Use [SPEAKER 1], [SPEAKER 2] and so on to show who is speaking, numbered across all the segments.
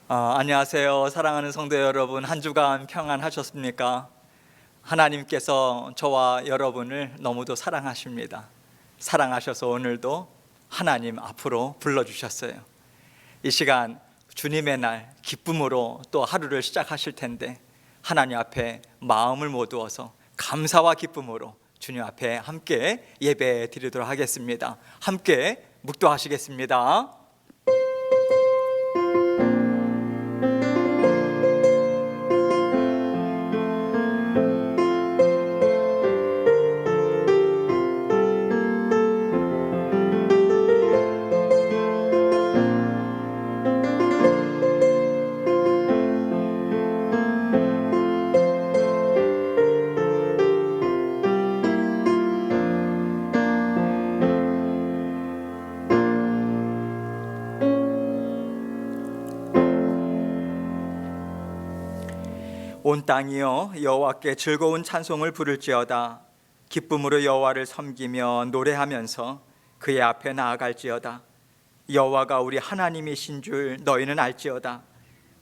[SPEAKER 1] 안녕하세요. 사랑하는 성도 여러분, 한 주간 평안하셨습니까? 하나님께서 저와 여러분을 너무도 사랑하십니다. 사랑하셔서 오늘도 하나님 앞으로 불러주셨어요. 이 시간 주님의 날 기쁨으로 또 하루를 시작하실 텐데, 하나님 앞에 마음을 모두어서 감사와 기쁨으로 주님 앞에 함께 예배 드리도록 하겠습니다. 함께 묵도하시겠습니다. 온 땅이여 여호와께 즐거운 찬송을 부를지어다. 기쁨으로 여호와를 섬기며 노래하면서 그의 앞에 나아갈지어다. 여호와가 우리 하나님이신 줄 너희는 알지어다.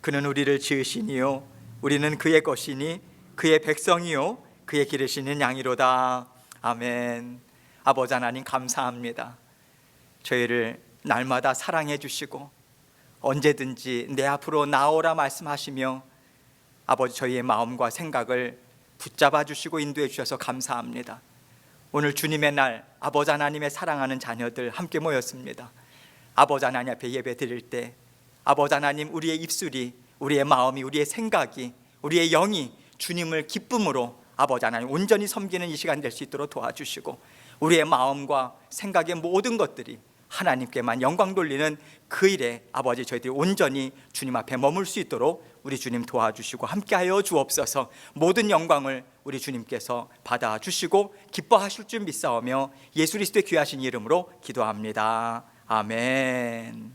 [SPEAKER 1] 그는 우리를 지으시니요 우리는 그의 것이니 그의 백성이요 그의 기르시는 양이로다. 아멘. 아버지 하나님 감사합니다. 저희를 날마다 사랑해 주시고 언제든지 내 앞으로 나오라 말씀하시며 아버지 저희의 마음과 생각을 붙잡아 주시고 인도해 주셔서 감사합니다. 오늘 주님의 날 아버지 하나님의 사랑하는 자녀들 함께 모였습니다. 아버지 하나님 앞에 예배 드릴 때 아버지 하나님, 우리의 입술이, 우리의 마음이, 우리의 생각이, 우리의 영이 주님을 기쁨으로 아버지 하나님 온전히 섬기는 이 시간 될 수 있도록 도와주시고, 우리의 마음과 생각의 모든 것들이 하나님께만 영광 돌리는 그 일에 아버지 저희들이 온전히 주님 앞에 머물 수 있도록 우리 주님 도와주시고 함께하여 주옵소서. 모든 영광을 우리 주님께서 받아주시고 기뻐하실 줄 믿사오며 예수 그리스도의 귀하신 이름으로 기도합니다. 아멘.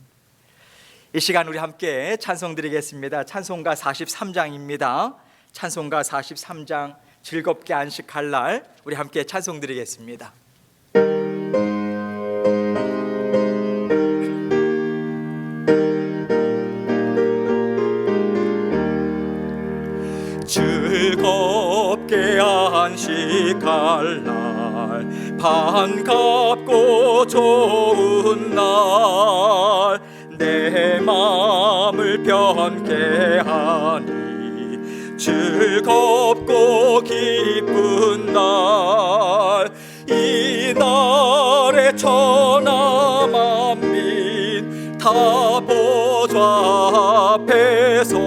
[SPEAKER 1] 이 시간 우리 함께 찬송 드리겠습니다. 찬송가 43장입니다. 찬송가 43장 즐겁게 안식할 날 우리 함께 찬송 드리겠습니다. 즐겁게 안식할 날, 반갑고 좋은 날, 내 마음을 편케 하니 즐겁고 기쁜 날, 이 날에 천하 만민 다 보좌 앞에서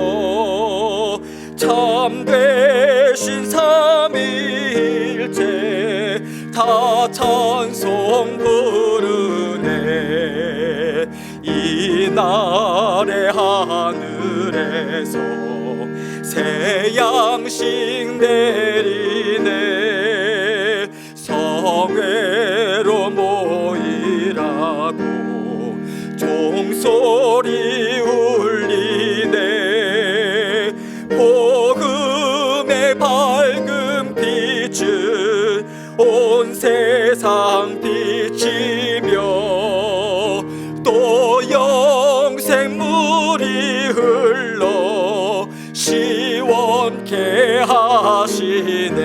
[SPEAKER 1] 참되신 삼위일체 다 찬송 부르네. 이 날에 하늘에서 새 양식 내리네. 성회로 모이라고 종소리 울리네. 복음의 밝은 빛은 온 세상 비치며 또 영생물이 흘러 시원케 하시네.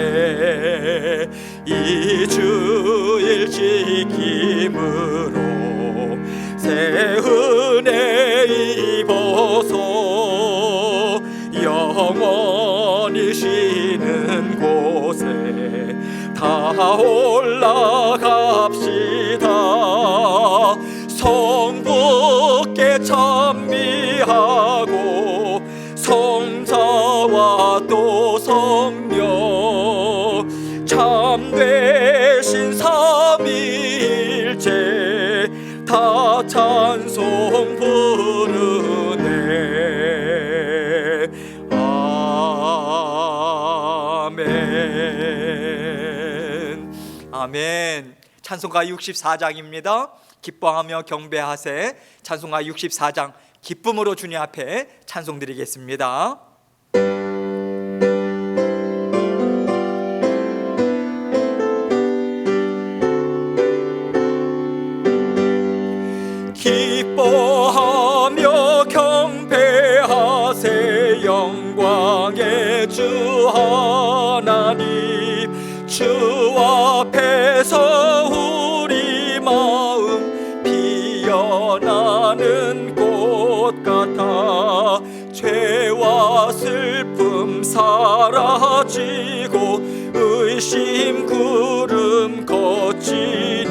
[SPEAKER 1] 이 주일 지킴으로 새 은혜 입어서 영원히 쉬는 곳에 다 올라갑시다. 성부께 찬미하고 성자와 또 성령 참되신 삼위일체 다 찬송 부르네. 아멘. 아멘. 찬송가 64장입니다. 기뻐하며 경배하세. 찬송가 64장 기쁨으로 주님 앞에 찬송 드리겠습니다. 기뻐하며 경배하세. 주 하나님, 주 앞에서 우리 마음 피어나는 꽃 같아 죄와 슬픔 사라지고 의심 구름 거치니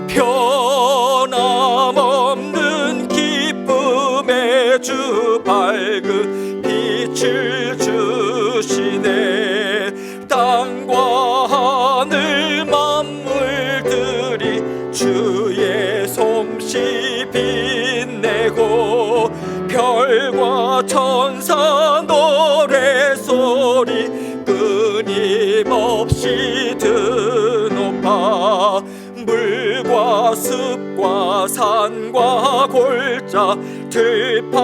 [SPEAKER 1] 변함없는 기쁨의 주 밝은 빛을 주시네. 땅과 하늘 만물들이 주의 솜씨 빛내고 별과 천사 노래소리 끊임없이 드높아 물과 습과 산과 골짜 들판이나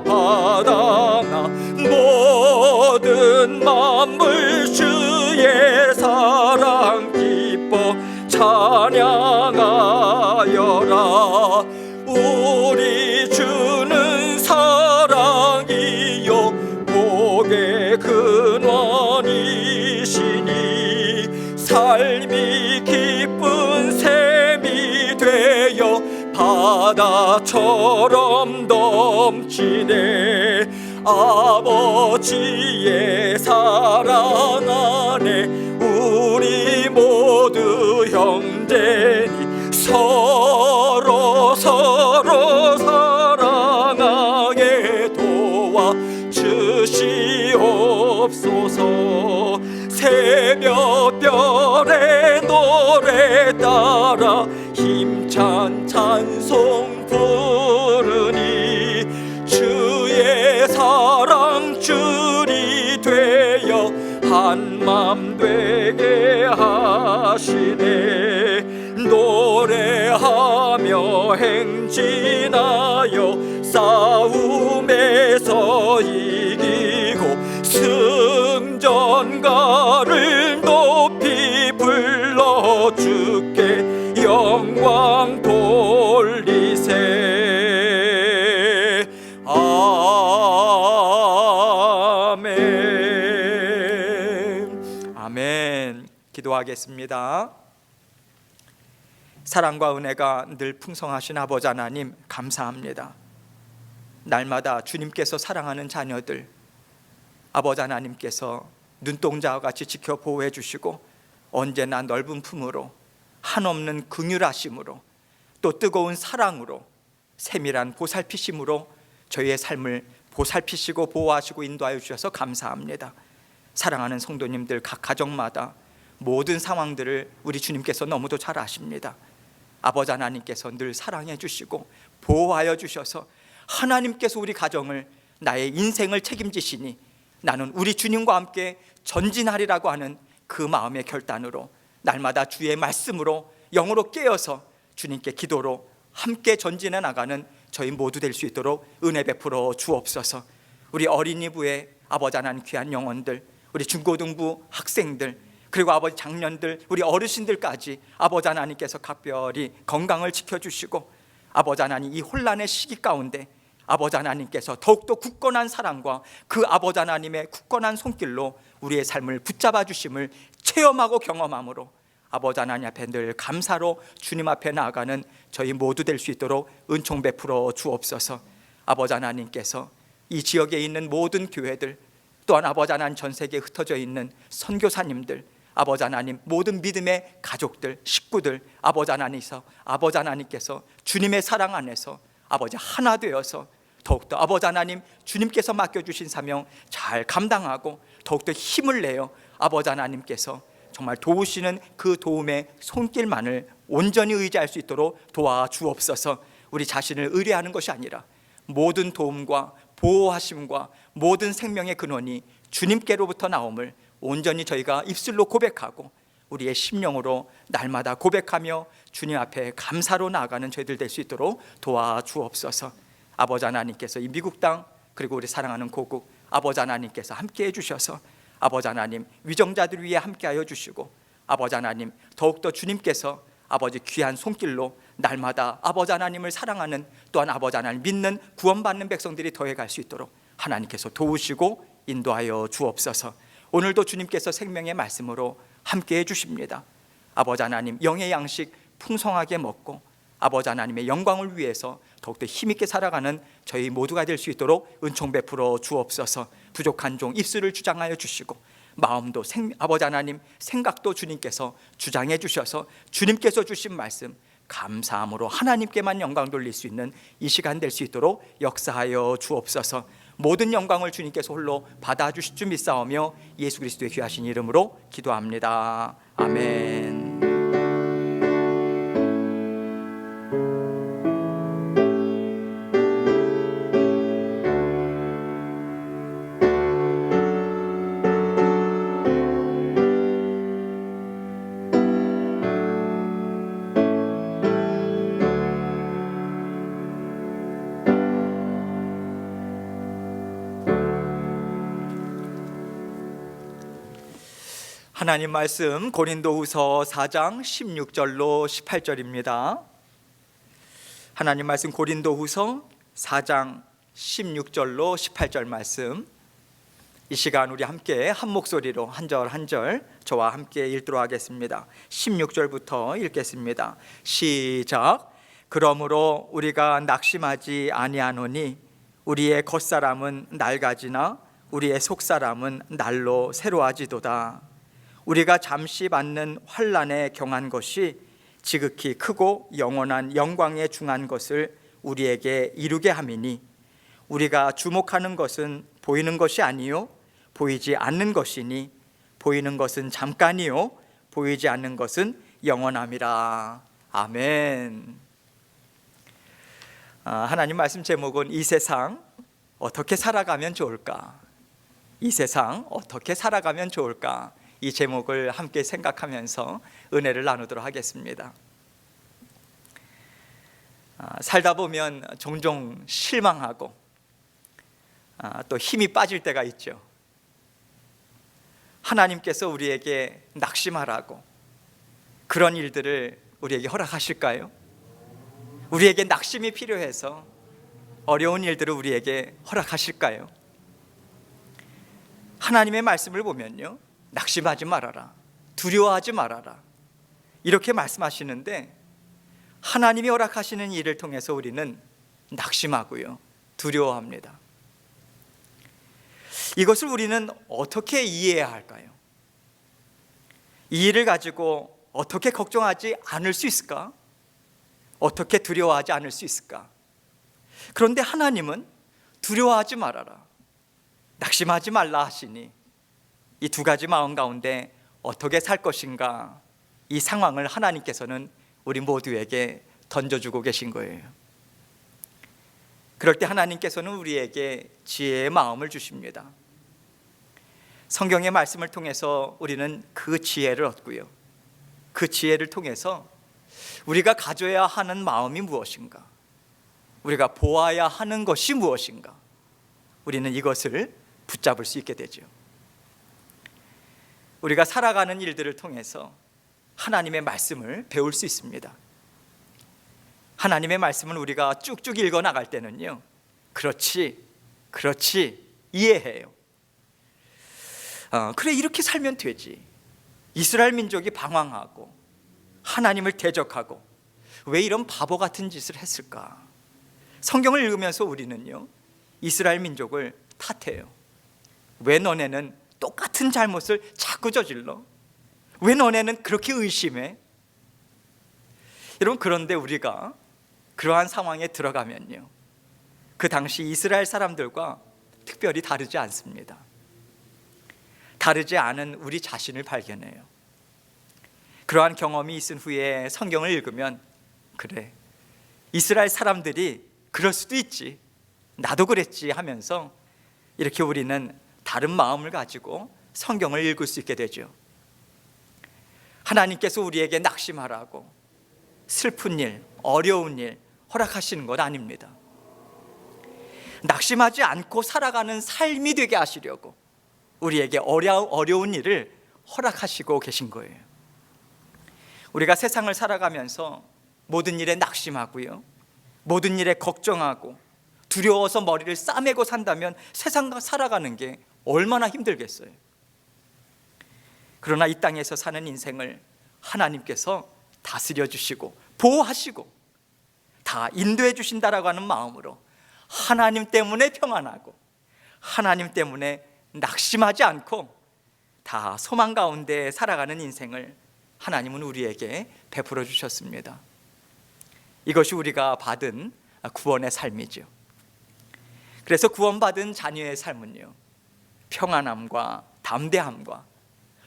[SPEAKER 1] 바다나 모든 만물 주의 사랑 기뻐 찬양하여라. 우리 주는 사랑이요 복의 근원이시니 삶이 기쁜 샘이 되어 바다처럼 넘치네. 아버지의 사랑 안에 우리 모두 형제니 서로 사랑하게 도와 주시옵소서. 새벽별의 노래 따라 힘찬 찬송 부르니 주의 사랑 줄이 되어 한맘 되게 하시네. 노래하며 행진하여 싸움에서 이기고 승전가를 높이 불러 주께 영광 돌리세. 아멘. 아멘. 기도하겠습니다. 사랑과 은혜가 늘 풍성하신 아버지 하나님 감사합니다. 날마다 주님께서 사랑하는 자녀들 아버지 하나님께서 눈동자와 같이 지켜 보호해 주시고 언제나 넓은 품으로 한없는 긍휼하심으로 또 뜨거운 사랑으로 세밀한 보살피심으로 저희의 삶을 보살피시고 보호하시고 인도하여 주셔서 감사합니다. 사랑하는 성도님들 각 가정마다 모든 상황들을 우리 주님께서 너무도 잘 아십니다. 아버지 하나님께서 늘 사랑해 주시고 보호하여 주셔서 하나님께서 우리 가정을 나의 인생을 책임지시니 나는 우리 주님과 함께 전진하리라고 하는 그 마음의 결단으로 날마다 주의 말씀으로 영으로 깨어서 주님께 기도로 함께 전진해 나가는 저희 모두 될 수 있도록 은혜 베풀어 주옵소서. 우리 어린이부의 아버지 하나님 귀한 영혼들, 우리 중고등부 학생들, 그리고 아버지 장년들, 우리 어르신들까지 아버지 하나님께서 각별히 건강을 지켜주시고 아버지 하나님 이 혼란의 시기 가운데 아버지 하나님께서 더욱더 굳건한 사랑과 그 아버지 하나님의 굳건한 손길로 우리의 삶을 붙잡아 주심을 체험하고 경험함으로 아버지 하나님 앞에 늘 감사로 주님 앞에 나아가는 저희 모두 될 수 있도록 은총 베풀어 주옵소서. 아버지 하나님께서 이 지역에 있는 모든 교회들 또한 아버지 하나님 전 세계에 흩어져 있는 선교사님들 아버지 하나님 모든 믿음의 가족들 식구들 아버지 하나님께서 주님의 사랑 안에서 아버지 하나 되어서 더욱더 아버지 하나님 주님께서 맡겨주신 사명 잘 감당하고 더욱더 힘을 내어 아버지 하나님께서 정말 도우시는 그 도움의 손길만을 온전히 의지할 수 있도록 도와주옵소서. 우리 자신을 의뢰하는 것이 아니라 모든 도움과 보호하심과 모든 생명의 근원이 주님께로부터 나옴을 온전히 저희가 입술로 고백하고 우리의 심령으로 날마다 고백하며 주님 앞에 감사로 나아가는 저희들 될 수 있도록 도와주옵소서. 아버지 하나님께서 이 미국 땅 그리고 우리 사랑하는 고국 아버지 하나님께서 함께해 주셔서 아버지 하나님 위정자들 위해 함께하여 주시고 아버지 하나님 더욱더 주님께서 아버지 귀한 손길로 날마다 아버지 하나님을 사랑하는 또한 아버지 하나님 믿는 구원받는 백성들이 더해갈 수 있도록 하나님께서 도우시고 인도하여 주옵소서. 오늘도 주님께서 생명의 말씀으로 함께해 주십니다. 아버지 하나님, 영의 양식 풍성하게 먹고 아버지 하나님의 영광을 위해서 더욱더 힘있게 살아가는 저희 모두가 될 수 있도록 은총 베풀어 주옵소서. 부족한 종 입술을 주장하여 주시고 마음도 아버지 하나님 생각도 주님께서 주장해 주셔서 주님께서 주신 말씀 감사함으로 하나님께만 영광 돌릴 수 있는 이 시간 될 수 있도록 역사하여 주옵소서. 모든 영광을 주님께서 홀로 받아주실 줄 믿사오며 예수 그리스도의 귀하신 이름으로 기도합니다. 아멘. 하나님 말씀 고린도후서 4장 16절로 18절입니다. 하나님 말씀 고린도후서 4장 16절로 18절 말씀, 이 시간 우리 함께 한 목소리로 한 절 한 절 저와 함께 읽도록 하겠습니다. 16절부터 읽겠습니다. 시작. 그러므로 우리가 낙심하지 아니하노니 우리의 겉사람은 낡아지나 우리의 속사람은 날로 새로워지도다. 우리가 잠시 받는 환난에 경한 것이 지극히 크고 영원한 영광에 중한 것을 우리에게 이루게 함이니 우리가 주목하는 것은 보이는 것이 아니요 보이지 않는 것이니 보이는 것은 잠깐이요 보이지 않는 것은 영원함이라. 아멘. 하나님 말씀 제목은 이 세상 어떻게 살아가면 좋을까? 이 세상 어떻게 살아가면 좋을까? 이 제목을 함께 생각하면서 은혜를 나누도록 하겠습니다. 살다 보면 종종 실망하고 또 힘이 빠질 때가 있죠. 하나님께서 우리에게 낙심하라고 그런 일들을 우리에게 허락하실까요? 우리에게 낙심이 필요해서 어려운 일들을 우리에게 허락하실까요? 하나님의 말씀을 보면요, 낙심하지 말아라, 두려워하지 말아라 이렇게 말씀하시는데 하나님이 허락하시는 일을 통해서 우리는 낙심하고요 두려워합니다. 이것을 우리는 어떻게 이해해야 할까요? 이 일을 가지고 어떻게 걱정하지 않을 수 있을까? 어떻게 두려워하지 않을 수 있을까? 그런데 하나님은 두려워하지 말아라, 낙심하지 말라 하시니 이 두 가지 마음 가운데 어떻게 살 것인가, 이 상황을 하나님께서는 우리 모두에게 던져주고 계신 거예요. 그럴 때 하나님께서는 우리에게 지혜의 마음을 주십니다. 성경의 말씀을 통해서 우리는 그 지혜를 얻고요, 그 지혜를 통해서 우리가 가져야 하는 마음이 무엇인가, 우리가 보아야 하는 것이 무엇인가, 우리는 이것을 붙잡을 수 있게 되죠. 우리가 살아가는 일들을 통해서 하나님의 말씀을 배울 수 있습니다. 하나님의 말씀을 우리가 쭉쭉 읽어 나갈 때는요, 그렇지 이해해요. 그래, 이렇게 살면 되지. 이스라엘 민족이 방황하고 하나님을 대적하고 왜 이런 바보 같은 짓을 했을까? 성경을 읽으면서 우리는요 이스라엘 민족을 탓해요. 왜 너네는 똑같은 잘못을 자꾸 저질러? 왜 너네는 그렇게 의심해? 여러분, 그런데 우리가 그러한 상황에 들어가면요, 그 당시 이스라엘 사람들과 특별히 다르지 않습니다. 다르지 않은 우리 자신을 발견해요. 그러한 경험이 있은 후에 성경을 읽으면, 그래, 이스라엘 사람들이 그럴 수도 있지, 나도 그랬지 하면서 이렇게 우리는 다른 마음을 가지고 성경을 읽을 수 있게 되죠. 하나님께서 우리에게 낙심하라고 슬픈 일, 어려운 일 허락하시는 것 아닙니다. 낙심하지 않고 살아가는 삶이 되게 하시려고 우리에게 어려운 일을 허락하시고 계신 거예요. 우리가 세상을 살아가면서 모든 일에 낙심하고요, 모든 일에 걱정하고 두려워서 머리를 싸매고 산다면 세상과 살아가는 게 얼마나 힘들겠어요. 그러나 이 땅에서 사는 인생을 하나님께서 다스려 주시고 보호하시고 다 인도해 주신다라고 하는 마음으로 하나님 때문에 평안하고 하나님 때문에 낙심하지 않고 다 소망 가운데 살아가는 인생을 하나님은 우리에게 베풀어 주셨습니다. 이것이 우리가 받은 구원의 삶이죠. 그래서 구원받은 자녀의 삶은요, 평안함과 담대함과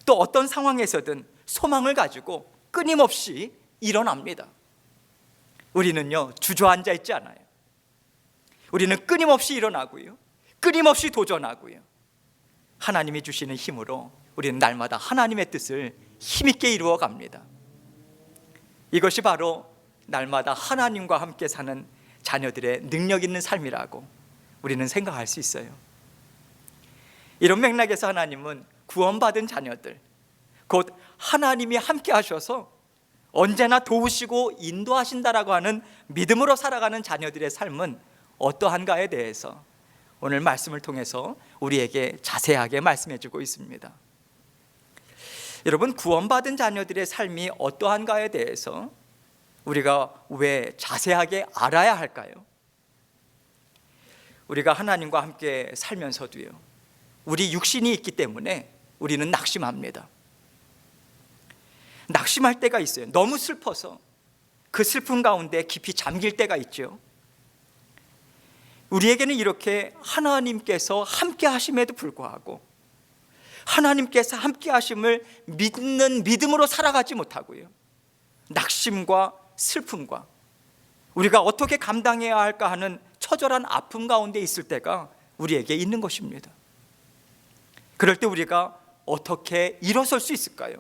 [SPEAKER 1] 또 어떤 상황에서든 소망을 가지고 끊임없이 일어납니다. 우리는요, 주저앉아 있지 않아요. 우리는 끊임없이 일어나고요, 끊임없이 도전하고요, 하나님이 주시는 힘으로 우리는 날마다 하나님의 뜻을 힘있게 이루어 갑니다. 이것이 바로 날마다 하나님과 함께 사는 자녀들의 능력 있는 삶이라고 우리는 생각할 수 있어요. 이런 맥락에서 하나님은 구원받은 자녀들, 곧 하나님이 함께 하셔서 언제나 도우시고 인도하신다라고 하는 믿음으로 살아가는 자녀들의 삶은 어떠한가에 대해서 오늘 말씀을 통해서 우리에게 자세하게 말씀해 주고 있습니다. 여러분, 구원받은 자녀들의 삶이 어떠한가에 대해서 우리가 왜 자세하게 알아야 할까요? 우리가 하나님과 함께 살면서도요, 우리 육신이 있기 때문에 우리는 낙심합니다. 낙심할 때가 있어요. 너무 슬퍼서 그 슬픔 가운데 깊이 잠길 때가 있죠. 우리에게는 이렇게 하나님께서 함께 하심에도 불구하고 하나님께서 함께 하심을 믿는 믿음으로 살아가지 못하고요, 낙심과 슬픔과 우리가 어떻게 감당해야 할까 하는 처절한 아픔 가운데 있을 때가 우리에게 있는 것입니다. 그럴 때 우리가 어떻게 일어설 수 있을까요?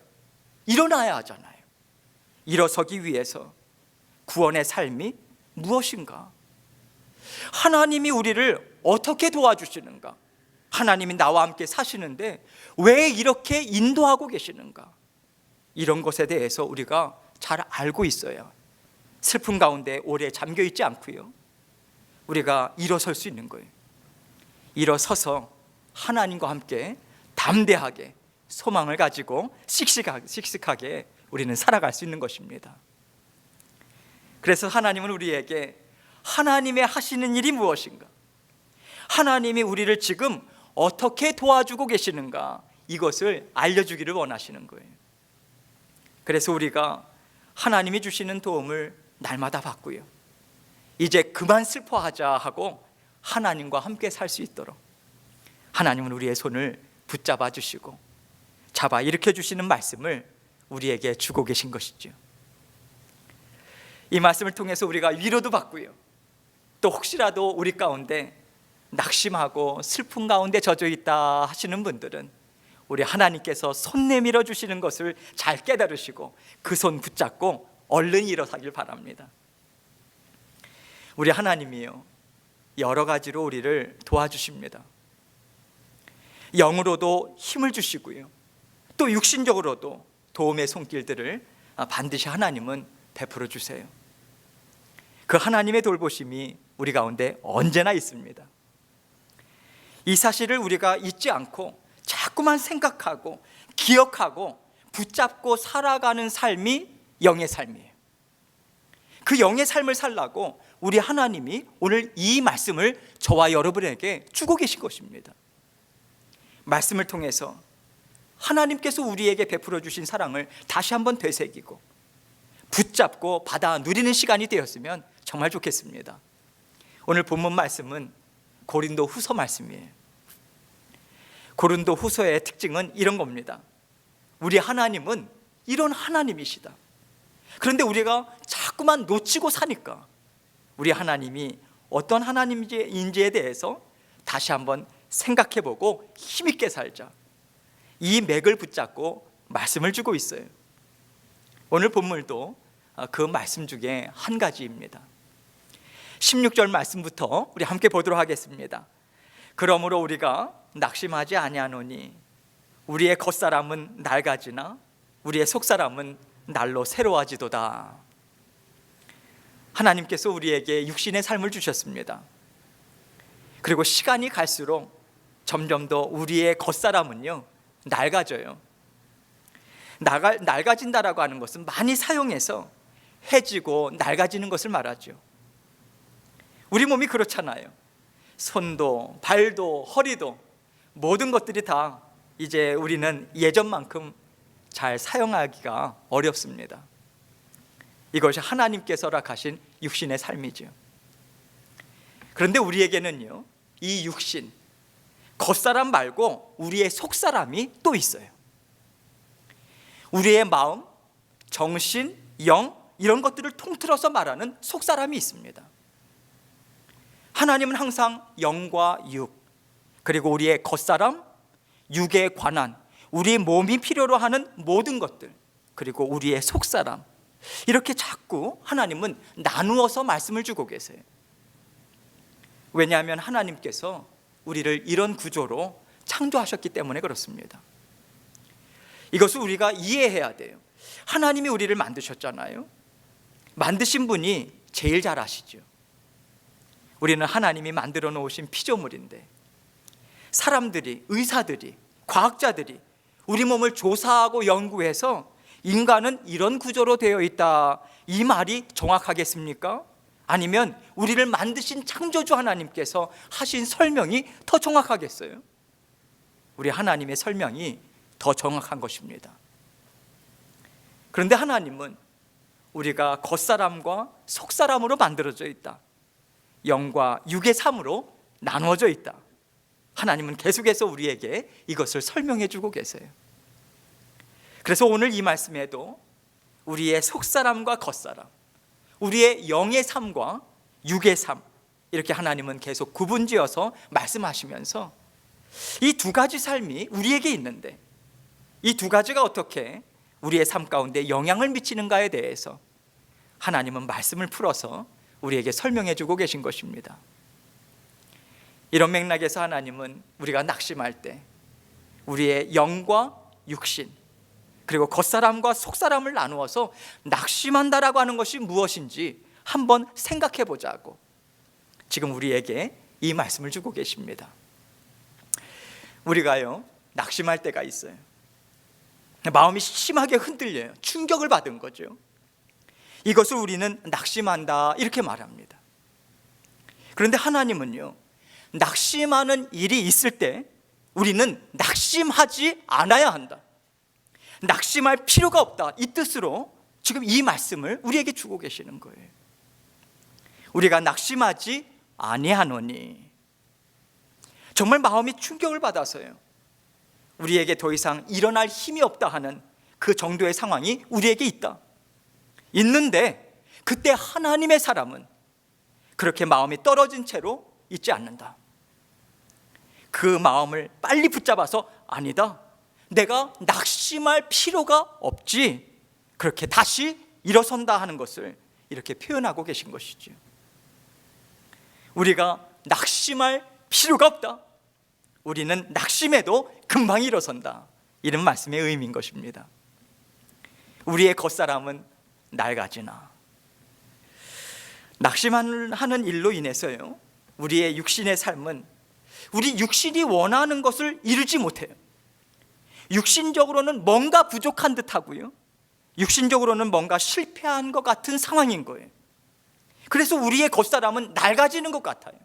[SPEAKER 1] 일어나야 하잖아요. 일어서기 위해서 구원의 삶이 무엇인가? 하나님이 우리를 어떻게 도와주시는가? 하나님이 나와 함께 사시는데 왜 이렇게 인도하고 계시는가? 이런 것에 대해서 우리가 잘 알고 있어야 슬픔 가운데 오래 잠겨 있지 않고요, 우리가 일어설 수 있는 거예요. 일어서서 하나님과 함께 담대하게 소망을 가지고 씩씩하게 우리는 살아갈 수 있는 것입니다. 그래서 하나님은 우리에게 하나님의 하시는 일이 무엇인가, 하나님이 우리를 지금 어떻게 도와주고 계시는가, 이것을 알려주기를 원하시는 거예요. 그래서 우리가 하나님이 주시는 도움을 날마다 받고요, 이제 그만 슬퍼하자 하고 하나님과 함께 살 수 있도록 하나님은 우리의 손을 붙잡아 주시고 잡아 일으켜 주시는 말씀을 우리에게 주고 계신 것이죠. 이 말씀을 통해서 우리가 위로도 받고요, 또 혹시라도 우리 가운데 낙심하고 슬픔 가운데 젖어 있다 하시는 분들은 우리 하나님께서 손 내밀어 주시는 것을 잘 깨달으시고 그 손 붙잡고 얼른 일어서길 바랍니다. 우리 하나님이요, 여러 가지로 우리를 도와주십니다. 영으로도 힘을 주시고요, 또 육신적으로도 도움의 손길들을 반드시 하나님은 베풀어 주세요. 그 하나님의 돌보심이 우리 가운데 언제나 있습니다. 이 사실을 우리가 잊지 않고 자꾸만 생각하고 기억하고 붙잡고 살아가는 삶이 영의 삶이에요. 그 영의 삶을 살라고 우리 하나님이 오늘 이 말씀을 저와 여러분에게 주고 계신 것입니다. 말씀을 통해서 하나님께서 우리에게 베풀어 주신 사랑을 다시 한번 되새기고 붙잡고 받아 누리는 시간이 되었으면 정말 좋겠습니다. 오늘 본문 말씀은 고린도 후서 말씀이에요. 고린도 후서의 특징은 이런 겁니다. 우리 하나님은 이런 하나님이시다. 그런데 우리가 자꾸만 놓치고 사니까 우리 하나님이 어떤 하나님인지에 대해서 다시 한번 생각해보고 힘있게 살자, 이 맥을 붙잡고 말씀을 주고 있어요. 오늘 본문도 그 말씀 중에 한 가지입니다. 16절 말씀부터 우리 함께 보도록 하겠습니다. 그러므로 우리가 낙심하지 아니하노니 우리의 겉사람은 낡아지나 우리의 속사람은 날로 새로워지도다. 하나님께서 우리에게 육신의 삶을 주셨습니다. 그리고 시간이 갈수록 점점 더 우리의 겉사람은요 낡아져요. 낡아진다라고 하는 것은 많이 사용해서 해지고 낡아지는 것을 말하죠. 우리 몸이 그렇잖아요. 손도 발도 허리도 모든 것들이 다 이제 우리는 예전만큼 잘 사용하기가 어렵습니다. 이것이 하나님께서 허락하신 육신의 삶이죠. 그런데 우리에게는요 이 육신, 겉사람 말고 우리의 속사람이 또 있어요. 우리의 마음, 정신, 영 이런 것들을 통틀어서 말하는 속사람이 있습니다. 하나님은 항상 영과 육, 그리고 우리의 겉사람, 육에 관한 우리 몸이 필요로 하는 모든 것들, 그리고 우리의 속사람, 이렇게 자꾸 하나님은 나누어서 말씀을 주고 계세요. 왜냐하면 하나님께서 우리를 이런 구조로 창조하셨기 때문에 그렇습니다. 이것을 우리가 이해해야 돼요. 하나님이 우리를 만드셨잖아요. 만드신 분이 제일 잘 아시죠. 우리는 하나님이 만들어 놓으신 피조물인데, 사람들이, 의사들이, 과학자들이 우리 몸을 조사하고 연구해서 인간은 이런 구조로 되어 있다, 이 말이 정확하겠습니까? 아니면 우리를 만드신 창조주 하나님께서 하신 설명이 더 정확하겠어요? 우리 하나님의 설명이 더 정확한 것입니다. 그런데 하나님은 우리가 겉사람과 속사람으로 만들어져 있다, 영과 육의 삶으로 나누어져 있다, 하나님은 계속해서 우리에게 이것을 설명해 주고 계세요. 그래서 오늘 이 말씀에도 우리의 속사람과 겉사람, 우리의 영의 삶과 육의 삶, 이렇게 하나님은 계속 구분지어서 말씀하시면서 이 두 가지 삶이 우리에게 있는데, 이 두 가지가 어떻게 우리의 삶 가운데 영향을 미치는가에 대해서 하나님은 말씀을 풀어서 우리에게 설명해 주고 계신 것입니다. 이런 맥락에서 하나님은 우리가 낙심할 때 우리의 영과 육신, 그리고 겉사람과 속사람을 나누어서 낙심한다라고 하는 것이 무엇인지 한번 생각해 보자고 지금 우리에게 이 말씀을 주고 계십니다. 우리가요 낙심할 때가 있어요. 마음이 심하게 흔들려요. 충격을 받은 거죠. 이것을 우리는 낙심한다 이렇게 말합니다. 그런데 하나님은요 낙심하는 일이 있을 때 우리는 낙심하지 않아야 한다, 낙심할 필요가 없다, 이 뜻으로 지금 이 말씀을 우리에게 주고 계시는 거예요. 우리가 낙심하지 아니하노니, 정말 마음이 충격을 받아서요 우리에게 더 이상 일어날 힘이 없다 하는 그 정도의 상황이 우리에게 있는데 그때 하나님의 사람은 그렇게 마음이 떨어진 채로 있지 않는다. 그 마음을 빨리 붙잡아서 아니다, 내가 낙심할 필요가 없지, 그렇게 다시 일어선다 하는 것을 이렇게 표현하고 계신 것이죠. 우리가 낙심할 필요가 없다, 우리는 낙심해도 금방 일어선다, 이런 말씀의 의미인 것입니다. 우리의 겉사람은 낡아지나 낙심하는 일로 인해서요 우리의 육신의 삶은 우리 육신이 원하는 것을 이루지 못해요. 육신적으로는 뭔가 부족한 듯하고요, 육신적으로는 뭔가 실패한 것 같은 상황인 거예요. 그래서 우리의 겉사람은 낡아지는 것 같아요.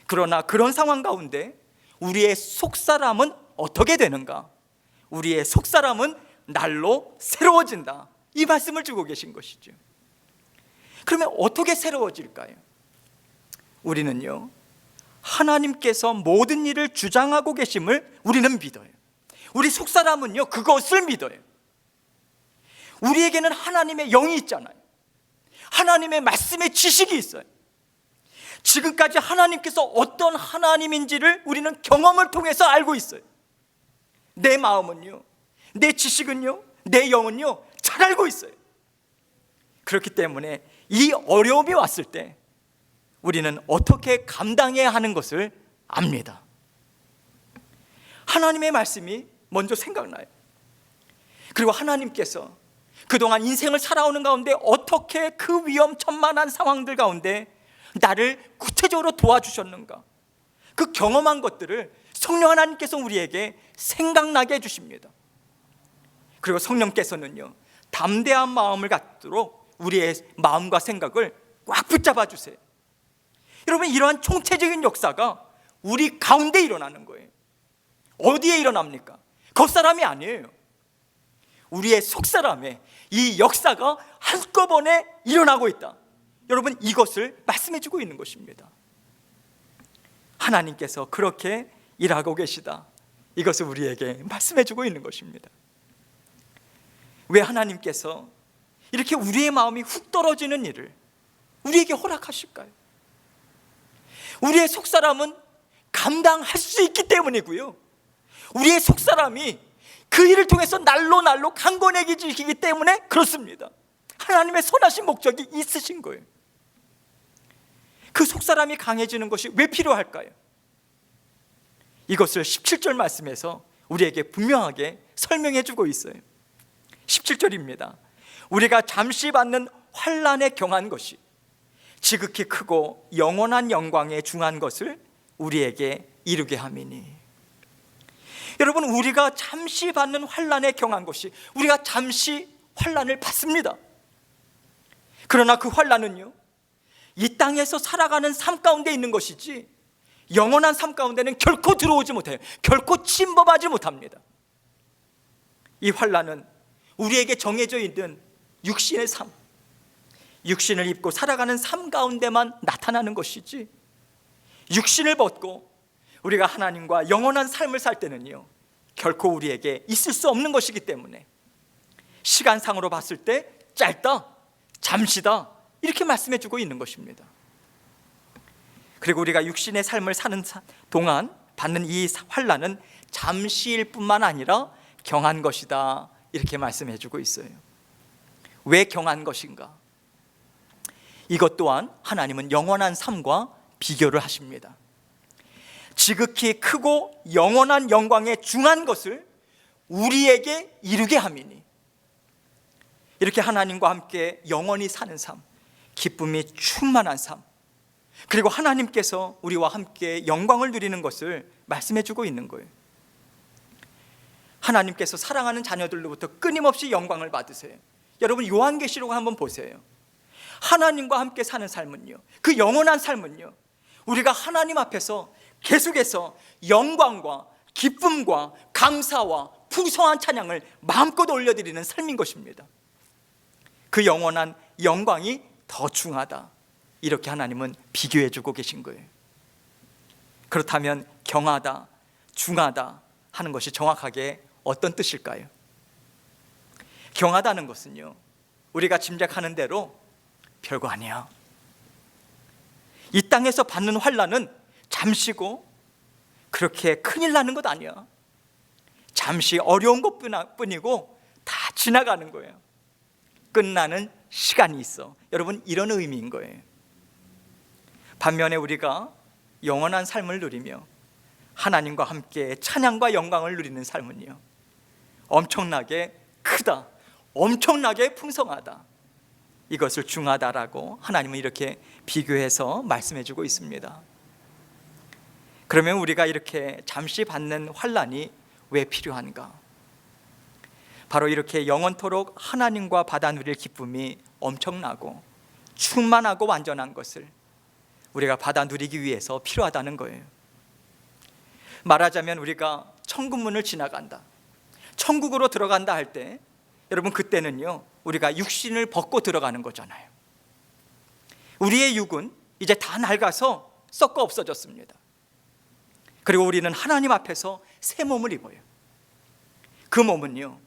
[SPEAKER 1] 그러나 그런 상황 가운데 우리의 속사람은 어떻게 되는가? 우리의 속사람은 날로 새로워진다, 이 말씀을 주고 계신 것이죠. 그러면 어떻게 새로워질까요? 우리는요 하나님께서 모든 일을 주장하고 계심을 우리는 믿어요. 우리 속사람은요 그것을 믿어요. 우리에게는 하나님의 영이 있잖아요. 하나님의 말씀의 지식이 있어요. 지금까지 하나님께서 어떤 하나님인지를 우리는 경험을 통해서 알고 있어요. 내 마음은요, 내 지식은요, 내 영은요 잘 알고 있어요. 그렇기 때문에 이 어려움이 왔을 때 우리는 어떻게 감당해야 하는 것을 압니다. 하나님의 말씀이 먼저 생각나요. 그리고 하나님께서 그동안 인생을 살아오는 가운데 어떻게 그 위험천만한 상황들 가운데 나를 구체적으로 도와주셨는가, 그 경험한 것들을 성령 하나님께서 우리에게 생각나게 해주십니다. 그리고 성령께서는요, 담대한 마음을 갖도록 우리의 마음과 생각을 꽉 붙잡아 주세요. 여러분, 이러한 총체적인 역사가 우리 가운데 일어나는 거예요. 어디에 일어납니까? 겉사람이 아니에요. 우리의 속사람에 이 역사가 한꺼번에 일어나고 있다. 여러분, 이것을 말씀해 주고 있는 것입니다. 하나님께서 그렇게 일하고 계시다. 이것을 우리에게 말씀해 주고 있는 것입니다. 왜 하나님께서 이렇게 우리의 마음이 훅 떨어지는 일을 우리에게 허락하실까요? 우리의 속사람은 감당할 수 있기 때문이고요, 우리의 속사람이 그 일을 통해서 날로 강건해지기 때문에 그렇습니다. 하나님의 선하신 목적이 있으신 거예요. 그 속사람이 강해지는 것이 왜 필요할까요? 이것을 17절 말씀에서 우리에게 분명하게 설명해 주고 있어요. 17절입니다. 우리가 잠시 받는 환난에 경한 것이 지극히 크고 영원한 영광에 중한 것을 우리에게 이루게 함이니. 여러분, 우리가 잠시 받는 환난에 경한 것이, 우리가 잠시 환난을 받습니다. 그러나 그 환난은요, 이 땅에서 살아가는 삶 가운데 있는 것이지 영원한 삶 가운데는 결코 들어오지 못해요. 결코 침범하지 못합니다. 이 환난은 우리에게 정해져 있는 육신의 삶, 육신을 입고 살아가는 삶 가운데만 나타나는 것이지, 육신을 벗고 우리가 하나님과 영원한 삶을 살 때는요, 결코 우리에게 있을 수 없는 것이기 때문에 시간상으로 봤을 때 짧다, 잠시다, 이렇게 말씀해 주고 있는 것입니다. 그리고 우리가 육신의 삶을 사는 동안 받는 이 환난은 잠시일 뿐만 아니라 경한 것이다, 이렇게 말씀해 주고 있어요. 왜 경한 것인가? 이것 또한 하나님은 영원한 삶과 비교를 하십니다. 지극히 크고 영원한 영광에 중한 것을 우리에게 이루게 함이니. 이렇게 하나님과 함께 영원히 사는 삶, 기쁨이 충만한 삶, 그리고 하나님께서 우리와 함께 영광을 누리는 것을 말씀해 주고 있는 거예요. 하나님께서 사랑하는 자녀들로부터 끊임없이 영광을 받으세요. 여러분, 요한계시록 한번 보세요. 하나님과 함께 사는 삶은요, 그 영원한 삶은요, 우리가 하나님 앞에서 계속해서 영광과 기쁨과 감사와 풍성한 찬양을 마음껏 올려드리는 삶인 것입니다. 그 영원한 영광이 더 중하다, 이렇게 하나님은 비교해 주고 계신 거예요. 그렇다면 경하다, 중하다 하는 것이 정확하게 어떤 뜻일까요? 경하다는 것은요, 우리가 짐작하는 대로 별거 아니야. 이 땅에서 받는 환난은 잠시고 그렇게 큰일 나는 것 아니야. 잠시 어려운 것뿐이고 다 지나가는 거예요. 끝나는 시간이 있어. 여러분, 이런 의미인 거예요. 반면에 우리가 영원한 삶을 누리며 하나님과 함께 찬양과 영광을 누리는 삶은요, 엄청나게 크다, 엄청나게 풍성하다, 이것을 중하다라고 하나님은 이렇게 비교해서 말씀해 주고 있습니다. 그러면 우리가 이렇게 잠시 받는 환난이 왜 필요한가? 바로 이렇게 영원토록 하나님과 받아 누릴 기쁨이 엄청나고 충만하고 완전한 것을 우리가 받아 누리기 위해서 필요하다는 거예요. 말하자면 우리가 천국문을 지나간다, 천국으로 들어간다 할 때, 여러분, 그때는요, 우리가 육신을 벗고 들어가는 거잖아요. 우리의 육은 이제 다 낡아서 썩어 없어졌습니다. 그리고 우리는 하나님 앞에서 새 몸을 입어요. 그 몸은요,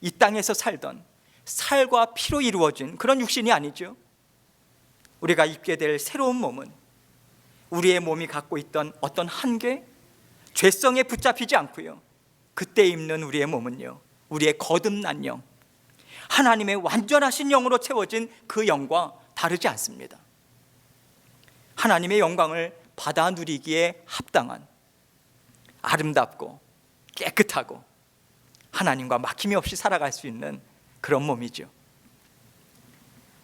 [SPEAKER 1] 이 땅에서 살던 살과 피로 이루어진 그런 육신이 아니죠. 우리가 입게 될 새로운 몸은 우리의 몸이 갖고 있던 어떤 한계, 죄성에 붙잡히지 않고요, 그때 입는 우리의 몸은요, 우리의 거듭난 영, 하나님의 완전하신 영으로 채워진 그 영과 다르지 않습니다. 하나님의 영광을 받아 누리기에 합당한 아름답고 깨끗하고 하나님과 막힘이 없이 살아갈 수 있는 그런 몸이죠.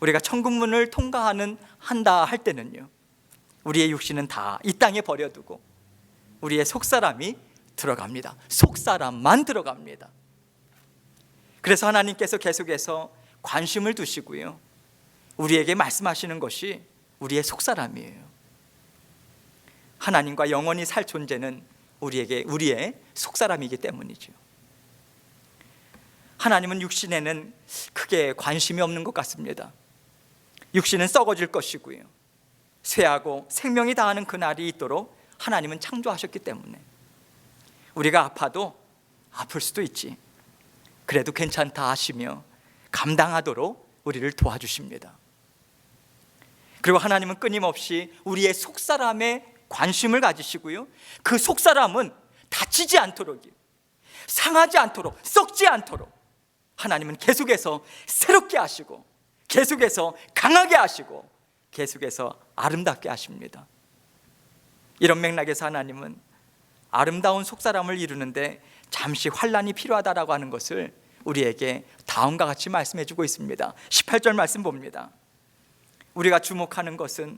[SPEAKER 1] 우리가 천국문을 통과한다 할 때는요, 우리의 육신은 다 이 땅에 버려두고 우리의 속사람이 들어갑니다. 속사람만 들어갑니다. 그래서 하나님께서 계속해서 관심을 두시고요, 우리에게 말씀하시는 것이 우리의 속사람이에요. 하나님과 영원히 살 존재는 우리의 속사람이기 때문이죠. 하나님은 육신에는 크게 관심이 없는 것 같습니다. 육신은 썩어질 것이고요, 쇠하고 생명이 다하는 그날이 있도록 하나님은 창조하셨기 때문에 우리가 아파도 아플 수도 있지, 그래도 괜찮다 하시며 감당하도록 우리를 도와주십니다. 그리고 하나님은 끊임없이 우리의 속사람에 관심을 가지시고요, 그 속사람은 다치지 않도록, 상하지 않도록, 썩지 않도록 하나님은 계속해서 새롭게 하시고, 계속해서 강하게 하시고, 계속해서 아름답게 하십니다. 이런 맥락에서 하나님은 아름다운 속사람을 이루는데 잠시 환난이 필요하다라고 하는 것을 우리에게 다음과 같이 말씀해 주고 있습니다. 18절 말씀 봅니다. 우리가 주목하는 것은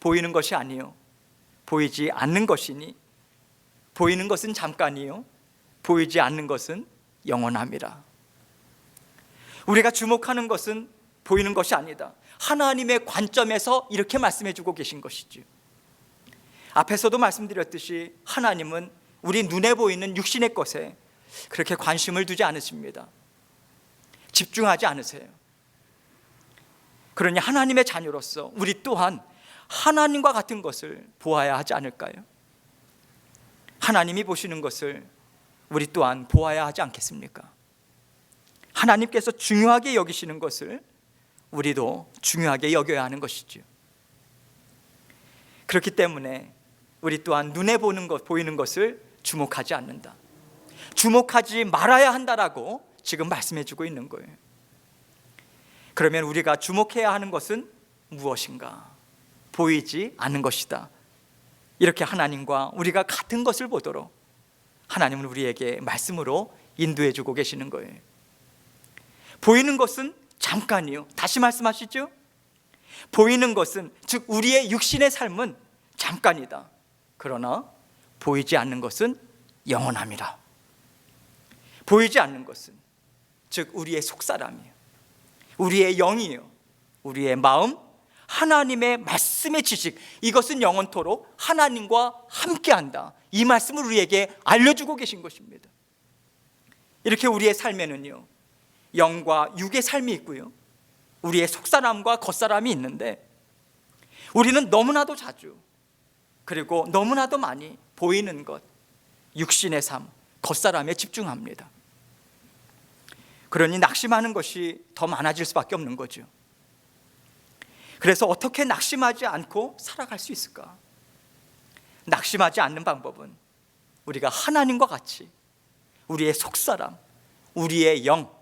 [SPEAKER 1] 보이는 것이 아니요 보이지 않는 것이니, 보이는 것은 잠깐이요 보이지 않는 것은 영원함이라. 우리가 주목하는 것은 보이는 것이 아니다. 하나님의 관점에서 이렇게 말씀해 주고 계신 것이죠. 앞에서도 말씀드렸듯이 하나님은 우리 눈에 보이는 육신의 것에 그렇게 관심을 두지 않으십니다. 집중하지 않으세요. 그러니 하나님의 자녀로서 우리 또한 하나님과 같은 것을 보아야 하지 않을까요? 하나님이 보시는 것을 우리 또한 보아야 하지 않겠습니까? 하나님께서 중요하게 여기시는 것을 우리도 중요하게 여겨야 하는 것이죠. 그렇기 때문에 우리 또한 눈에 보이는 것을 주목하지 않는다, 주목하지 말아야 한다라고 지금 말씀해 주고 있는 거예요. 그러면 우리가 주목해야 하는 것은 무엇인가? 보이지 않는 것이다. 이렇게 하나님과 우리가 같은 것을 보도록 하나님은 우리에게 말씀으로 인도해 주고 계시는 거예요. 보이는 것은 잠깐이요, 다시 말씀하시죠. 보이는 것은, 즉 우리의 육신의 삶은 잠깐이다. 그러나 보이지 않는 것은 영원함이라. 보이지 않는 것은, 즉 우리의 속사람이요, 우리의 영이요, 우리의 마음, 하나님의 말씀의 지식, 이것은 영원토록 하나님과 함께한다. 이 말씀을 우리에게 알려주고 계신 것입니다. 이렇게 우리의 삶에는요, 영과 육의 삶이 있고요, 우리의 속사람과 겉사람이 있는데, 우리는 너무나도 자주, 그리고 너무나도 많이 보이는 것, 육신의 삶, 겉사람에 집중합니다. 그러니 낙심하는 것이 더 많아질 수밖에 없는 거죠. 그래서 어떻게 낙심하지 않고 살아갈 수 있을까? 낙심하지 않는 방법은 우리가 하나님과 같이 우리의 속사람, 우리의 영,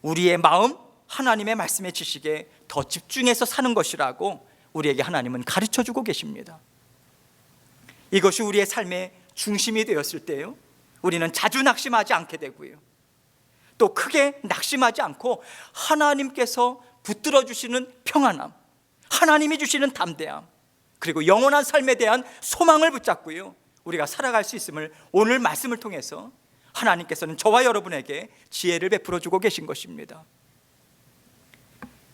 [SPEAKER 1] 우리의 마음, 하나님의 말씀의 지식에 더 집중해서 사는 것이라고 우리에게 하나님은 가르쳐주고 계십니다. 이것이 우리의 삶의 중심이 되었을 때요, 우리는 자주 낙심하지 않게 되고요, 또 크게 낙심하지 않고 하나님께서 붙들어 주시는 평안함, 하나님이 주시는 담대함, 그리고 영원한 삶에 대한 소망을 붙잡고요, 우리가 살아갈 수 있음을 오늘 말씀을 통해서 하나님께서는 저와 여러분에게 지혜를 베풀어 주고 계신 것입니다.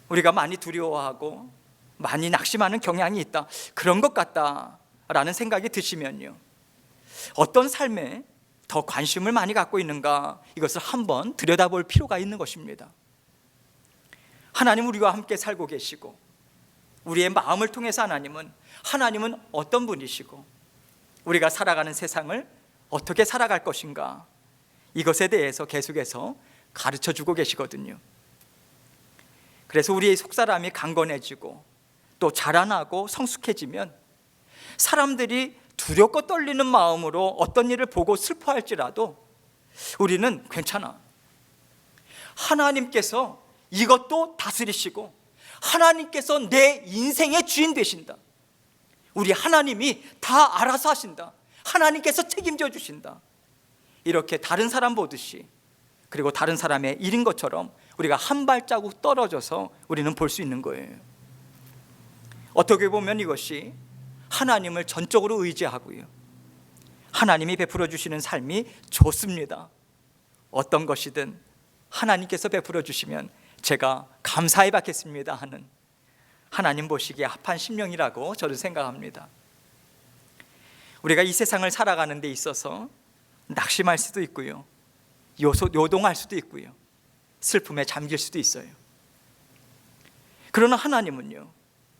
[SPEAKER 1] 우리가 많이 두려워하고 많이 낙심하는 경향이 있다, 그런 것 같다라는 생각이 드시면요, 어떤 삶에 더 관심을 많이 갖고 있는가, 이것을 한번 들여다볼 필요가 있는 것입니다. 하나님 우리와 함께 살고 계시고, 우리의 마음을 통해서 하나님은 어떤 분이시고, 우리가 살아가는 세상을 어떻게 살아갈 것인가, 이것에 대해서 계속해서 가르쳐주고 계시거든요. 그래서 우리의 속사람이 강건해지고 또 자라나고 성숙해지면 사람들이 두렵고 떨리는 마음으로 어떤 일을 보고 슬퍼할지라도 우리는 괜찮아, 하나님께서 이것도 다스리시고 하나님께서 내 인생의 주인 되신다, 우리 하나님이 다 알아서 하신다, 하나님께서 책임져 주신다, 이렇게 다른 사람 보듯이, 그리고 다른 사람의 일인 것처럼 우리가 한 발자국 떨어져서 우리는 볼 수 있는 거예요. 어떻게 보면 이것이 하나님을 전적으로 의지하고요, 하나님이 베풀어 주시는 삶이 좋습니다. 어떤 것이든 하나님께서 베풀어 주시면 제가 감사히 받겠습니다 하는, 하나님 보시기에 합한 심령이라고 저는 생각합니다. 우리가 이 세상을 살아가는 데 있어서 낙심할 수도 있고요, 요동할 수도 있고요, 슬픔에 잠길 수도 있어요. 그러나 하나님은요,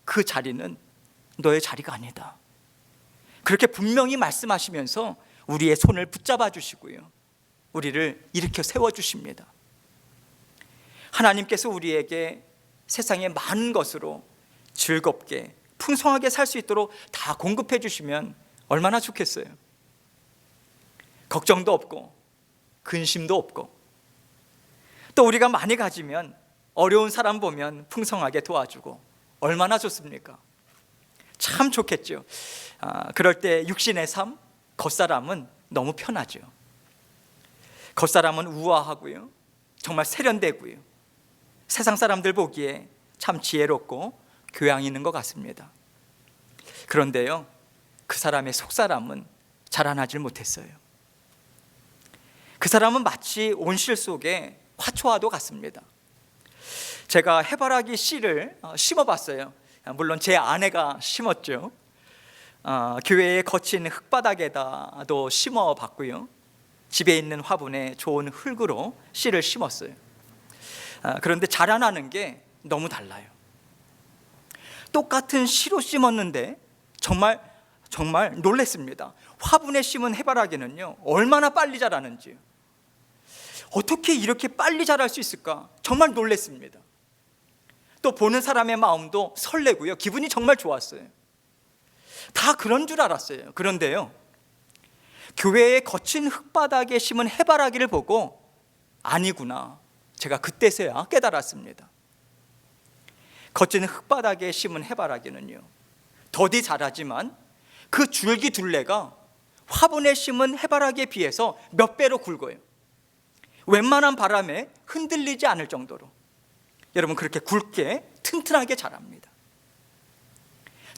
[SPEAKER 1] 그 자리는 너의 자리가 아니다, 그렇게 분명히 말씀하시면서 우리의 손을 붙잡아 주시고요, 우리를 일으켜 세워 주십니다. 하나님께서 우리에게 세상의 많은 것으로 즐겁게 풍성하게 살 수 있도록 다 공급해 주시면 얼마나 좋겠어요. 걱정도 없고 근심도 없고, 또 우리가 많이 가지면 어려운 사람 보면 풍성하게 도와주고 얼마나 좋습니까? 참 좋겠죠. 그럴 때 육신의 삶, 겉사람은 너무 편하죠. 겉사람은 우아하고요, 정말 세련되고요, 세상 사람들 보기에 참 지혜롭고 교양 있는 것 같습니다. 그런데요, 그 사람의 속사람은 자라나질 못했어요. 그 사람은 마치 온실 속의 화초와도 같습니다. 제가 해바라기 씨를 심어봤어요. 물론 제 아내가 심었죠. 교회의 거친 흙바닥에다도 심어봤고요, 집에 있는 화분에 좋은 흙으로 씨를 심었어요. 그런데 자라나는 게 너무 달라요. 똑같은 씨로 심었는데 정말 놀랐습니다. 화분에 심은 해바라기는요, 얼마나 빨리 자라는지, 어떻게 이렇게 빨리 자랄 수 있을까, 정말 놀랐습니다. 또 보는 사람의 마음도 설레고요, 기분이 정말 좋았어요. 다 그런 줄 알았어요. 그런데요, 교회의 거친 흙바닥에 심은 해바라기를 보고 아니구나, 제가 그때서야 깨달았습니다. 거친 흙바닥에 심은 해바라기는요, 더디 자라지만 그 줄기 둘레가 화분에 심은 해바라기에 비해서 몇 배로 굵어요. 웬만한 바람에 흔들리지 않을 정도로 여러분 그렇게 굵게 튼튼하게 자랍니다.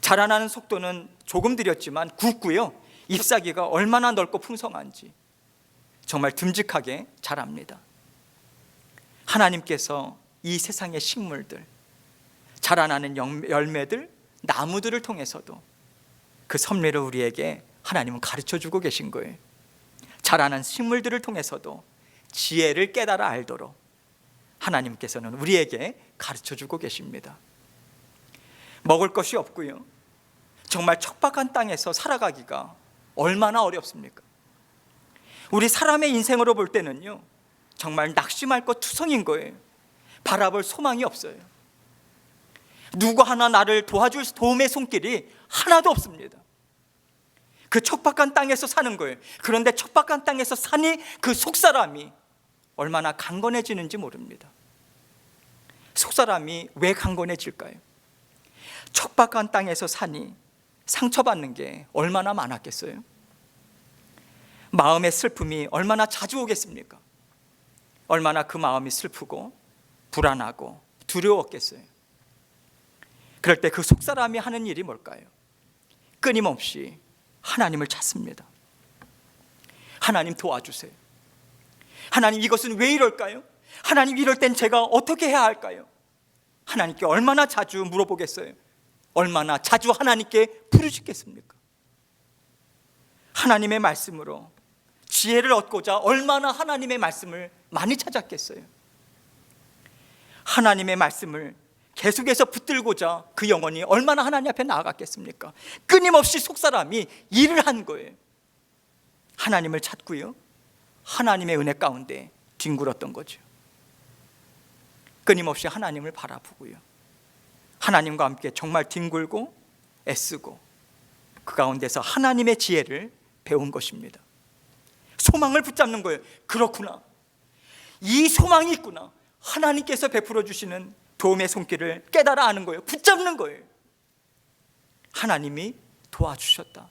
[SPEAKER 1] 자라나는 속도는 조금 느렸지만 굵고요, 잎사귀가 얼마나 넓고 풍성한지 정말 듬직하게 자랍니다. 하나님께서 이 세상의 식물들, 자라나는 열매들, 나무들을 통해서도 그 섭리를 우리에게 하나님은 가르쳐주고 계신 거예요. 자라는 식물들을 통해서도 지혜를 깨달아 알도록 하나님께서는 우리에게 가르쳐주고 계십니다. 먹을 것이 없고요, 정말 척박한 땅에서 살아가기가 얼마나 어렵습니까? 우리 사람의 인생으로 볼 때는요, 정말 낙심할 것 투성인 거예요. 바라볼 소망이 없어요. 누구 하나 나를 도와줄 도움의 손길이 하나도 없습니다. 그 척박한 땅에서 사는 거예요. 그런데 척박한 땅에서 사니 그 속사람이 얼마나 강건해지는지 모릅니다. 속사람이 왜 강건해질까요? 척박한 땅에서 사니 상처받는 게 얼마나 많았겠어요? 마음의 슬픔이 얼마나 자주 오겠습니까? 얼마나 그 마음이 슬프고 불안하고 두려웠겠어요. 그럴 때 그 속사람이 하는 일이 뭘까요? 끊임없이 하나님을 찾습니다. 하나님 도와주세요. 하나님 이것은 왜 이럴까요? 하나님 이럴 땐 제가 어떻게 해야 할까요? 하나님께 얼마나 자주 물어보겠어요? 얼마나 자주 하나님께 부르짖겠습니까? 하나님의 말씀으로 지혜를 얻고자 얼마나 하나님의 말씀을 많이 찾았겠어요? 하나님의 말씀을 계속해서 붙들고자 그 영혼이 얼마나 하나님 앞에 나아갔겠습니까? 끊임없이 속사람이 일을 한 거예요. 하나님을 찾고요, 하나님의 은혜 가운데 뒹굴었던 거죠. 끊임없이 하나님을 바라보고요, 하나님과 함께 정말 뒹굴고 애쓰고 그 가운데서 하나님의 지혜를 배운 것입니다. 소망을 붙잡는 거예요. 그렇구나, 이 소망이 있구나, 하나님께서 베풀어 주시는 도움의 손길을 깨달아 아는 거예요. 붙잡는 거예요. 하나님이 도와주셨다,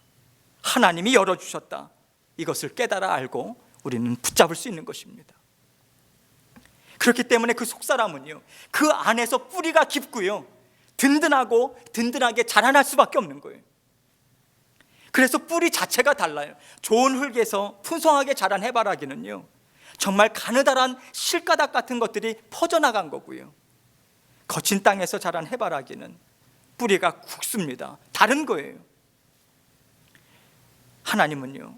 [SPEAKER 1] 하나님이 열어주셨다, 이것을 깨달아 알고 우리는 붙잡을 수 있는 것입니다. 그렇기 때문에 그 속사람은요, 그 안에서 뿌리가 깊고요, 든든하게 자라날 수밖에 없는 거예요. 그래서 뿌리 자체가 달라요. 좋은 흙에서 풍성하게 자란 해바라기는요, 정말 가느다란 실가닥 같은 것들이 퍼져나간 거고요, 거친 땅에서 자란 해바라기는 뿌리가 굵습니다. 다른 거예요. 하나님은요,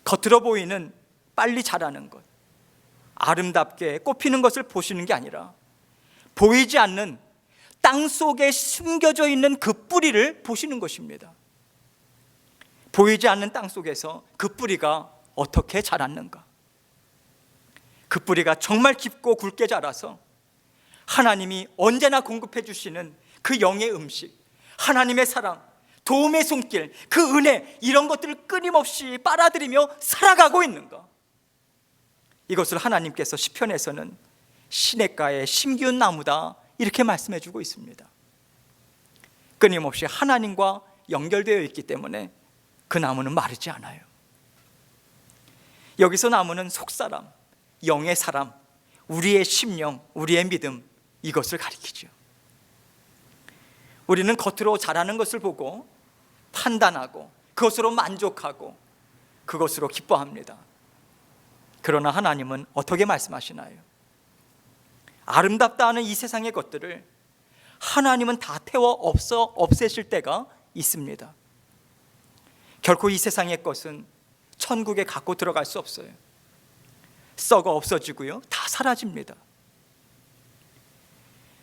[SPEAKER 1] 겉으로 보이는 빨리 자라는 것, 아름답게 꽃피는 것을 보시는 게 아니라 보이지 않는 땅 속에 숨겨져 있는 그 뿌리를 보시는 것입니다. 보이지 않는 땅 속에서 그 뿌리가 어떻게 자랐는가, 그 뿌리가 정말 깊고 굵게 자라서 하나님이 언제나 공급해 주시는 그 영의 음식, 하나님의 사랑, 도움의 손길, 그 은혜, 이런 것들을 끊임없이 빨아들이며 살아가고 있는가, 이것을 하나님께서 시편에서는 시냇가에 심기운 나무다, 이렇게 말씀해 주고 있습니다. 끊임없이 하나님과 연결되어 있기 때문에 그 나무는 마르지 않아요. 여기서 나무는 속사람, 영의 사람, 우리의 심령, 우리의 믿음, 이것을 가리키죠. 우리는 겉으로 자라는 것을 보고 판단하고 그것으로 만족하고 그것으로 기뻐합니다. 그러나 하나님은 어떻게 말씀하시나요? 아름답다 하는 이 세상의 것들을 하나님은 다 태워 없애실 때가 있습니다. 결코 이 세상의 것은 천국에 갖고 들어갈 수 없어요. 썩어 없어지고요, 다 사라집니다.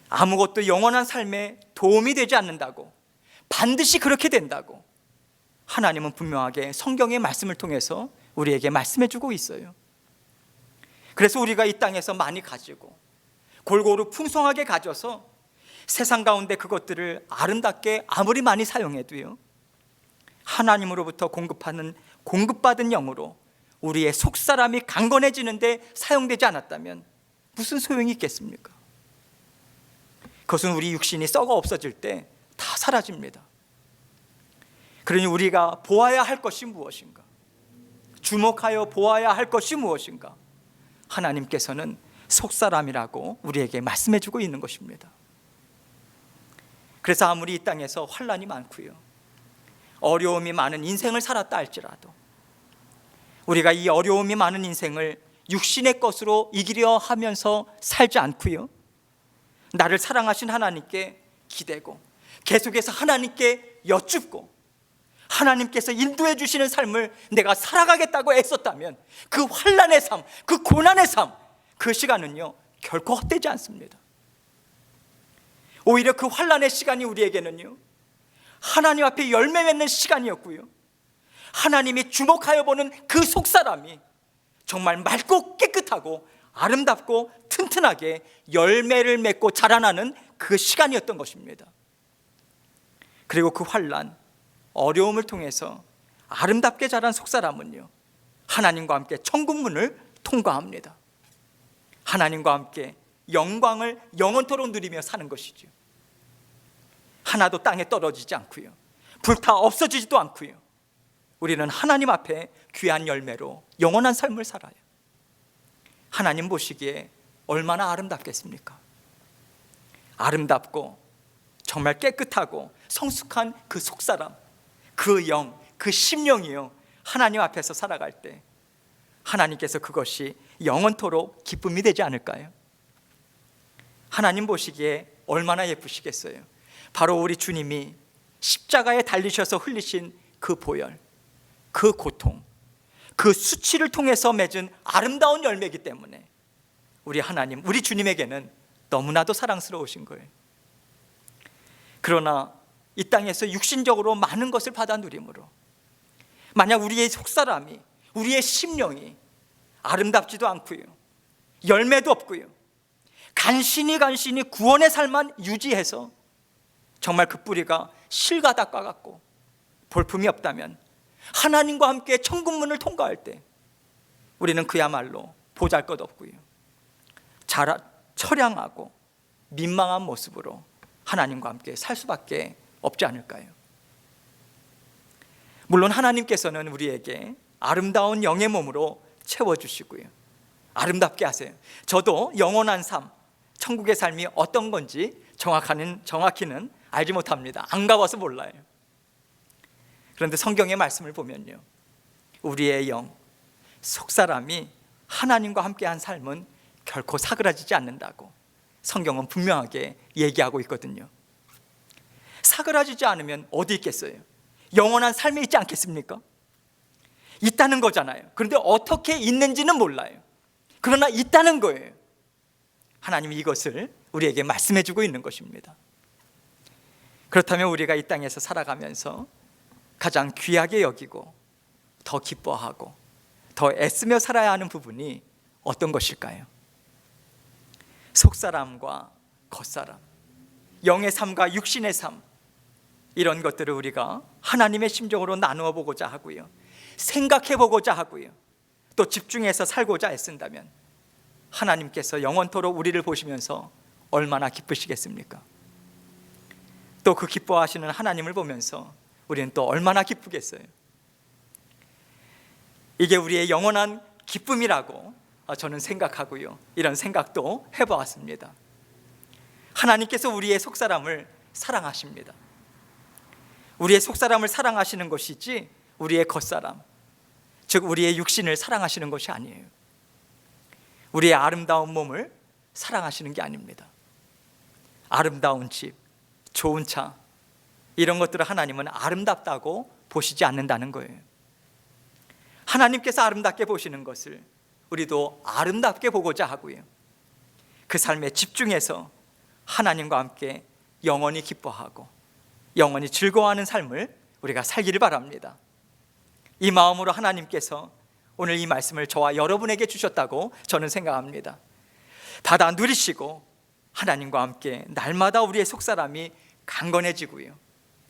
[SPEAKER 1] 아무것도 영원한 삶에 도움이 되지 않는다고, 반드시 그렇게 된다고 하나님은 분명하게 성경의 말씀을 통해서 우리에게 말씀해 주고 있어요. 그래서 우리가 이 땅에서 많이 가지고 골고루 풍성하게 가져서 세상 가운데 그것들을 아름답게 아무리 많이 사용해도요, 하나님으로부터 공급받은 영으로 우리의 속사람이 강건해지는데 사용되지 않았다면 무슨 소용이 있겠습니까? 그것은 우리 육신이 썩어 없어질 때 다 사라집니다. 그러니 우리가 보아야 할 것이 무엇인가, 주목하여 보아야 할 것이 무엇인가, 하나님께서는 속사람이라고 우리에게 말씀해 주고 있는 것입니다. 그래서 아무리 이 땅에서 환난이 많고요, 어려움이 많은 인생을 살았다 할지라도 우리가 이 어려움이 많은 인생을 육신의 것으로 이기려 하면서 살지 않고요, 나를 사랑하신 하나님께 기대고 계속해서 하나님께 여쭙고 하나님께서 인도해 주시는 삶을 내가 살아가겠다고 애썼다면 그 환난의 삶, 그 고난의 삶, 그 시간은요 결코 헛되지 않습니다. 오히려 그 환난의 시간이 우리에게는요 하나님 앞에 열매 맺는 시간이었고요, 하나님이 주목하여 보는 그 속사람이 정말 맑고 깨끗하고 아름답고 튼튼하게 열매를 맺고 자라나는 그 시간이었던 것입니다. 그리고 그 환난, 어려움을 통해서 아름답게 자란 속사람은요 하나님과 함께 천국문을 통과합니다. 하나님과 함께 영광을 영원토록 누리며 사는 것이죠. 하나도 땅에 떨어지지 않고요, 불타 없어지지도 않고요, 우리는 하나님 앞에 귀한 열매로 영원한 삶을 살아요. 하나님 보시기에 얼마나 아름답겠습니까? 아름답고 정말 깨끗하고 성숙한 그 속사람, 그 영, 그 심령이요 하나님 앞에서 살아갈 때 하나님께서 그것이 영원토록 기쁨이 되지 않을까요? 하나님 보시기에 얼마나 예쁘시겠어요? 바로 우리 주님이 십자가에 달리셔서 흘리신 그 보혈, 그 고통, 그 수치를 통해서 맺은 아름다운 열매이기 때문에 우리 하나님, 우리 주님에게는 너무나도 사랑스러우신 거예요. 그러나 이 땅에서 육신적으로 많은 것을 받아 누림으로 만약 우리의 속사람이, 우리의 심령이 아름답지도 않고요, 열매도 없고요, 간신히 구원의 삶만 유지해서 정말 그 뿌리가 실가닥과 같고 볼품이 없다면 하나님과 함께 천국문을 통과할 때 우리는 그야말로 보잘것없고요, 처량하고 민망한 모습으로 하나님과 함께 살 수밖에 없지 않을까요? 물론 하나님께서는 우리에게 아름다운 영의 몸으로 채워주시고요, 아름답게 하세요. 저도 영원한 삶, 천국의 삶이 어떤 건지 정확히는 알지 못합니다. 안 가봐서 몰라요. 그런데 성경의 말씀을 보면요, 우리의 영, 속사람이 하나님과 함께한 삶은 결코 사그라지지 않는다고 성경은 분명하게 얘기하고 있거든요. 사그라지지 않으면 어디 있겠어요? 영원한 삶에 있지 않겠습니까? 있다는 거잖아요. 그런데 어떻게 있는지는 몰라요. 그러나 있다는 거예요. 하나님이 이것을 우리에게 말씀해 주고 있는 것입니다. 그렇다면 우리가 이 땅에서 살아가면서 가장 귀하게 여기고 더 기뻐하고 더 애쓰며 살아야 하는 부분이 어떤 것일까요? 속사람과 겉사람, 영의 삶과 육신의 삶, 이런 것들을 우리가 하나님의 심정으로 나누어 보고자 하고요, 생각해 보고자 하고요, 또 집중해서 살고자 애쓴다면 하나님께서 영원토록 우리를 보시면서 얼마나 기쁘시겠습니까? 또 그 기뻐하시는 하나님을 보면서 우리는 또 얼마나 기쁘겠어요? 이게 우리의 영원한 기쁨이라고 저는 생각하고요, 이런 생각도 해보았습니다. 하나님께서 우리의 속사람을 사랑하십니다. 우리의 속사람을 사랑하시는 것이지 우리의 겉사람, 즉 우리의 육신을 사랑하시는 것이 아니에요. 우리의 아름다운 몸을 사랑하시는 게 아닙니다. 아름다운 집, 좋은 차, 이런 것들을 하나님은 아름답다고 보시지 않는다는 거예요. 하나님께서 아름답게 보시는 것을 우리도 아름답게 보고자 하고요, 그 삶에 집중해서 하나님과 함께 영원히 기뻐하고 영원히 즐거워하는 삶을 우리가 살기를 바랍니다. 이 마음으로 하나님께서 오늘 이 말씀을 저와 여러분에게 주셨다고 저는 생각합니다. 받아 누리시고 하나님과 함께 날마다 우리의 속사람이 강건해지고요,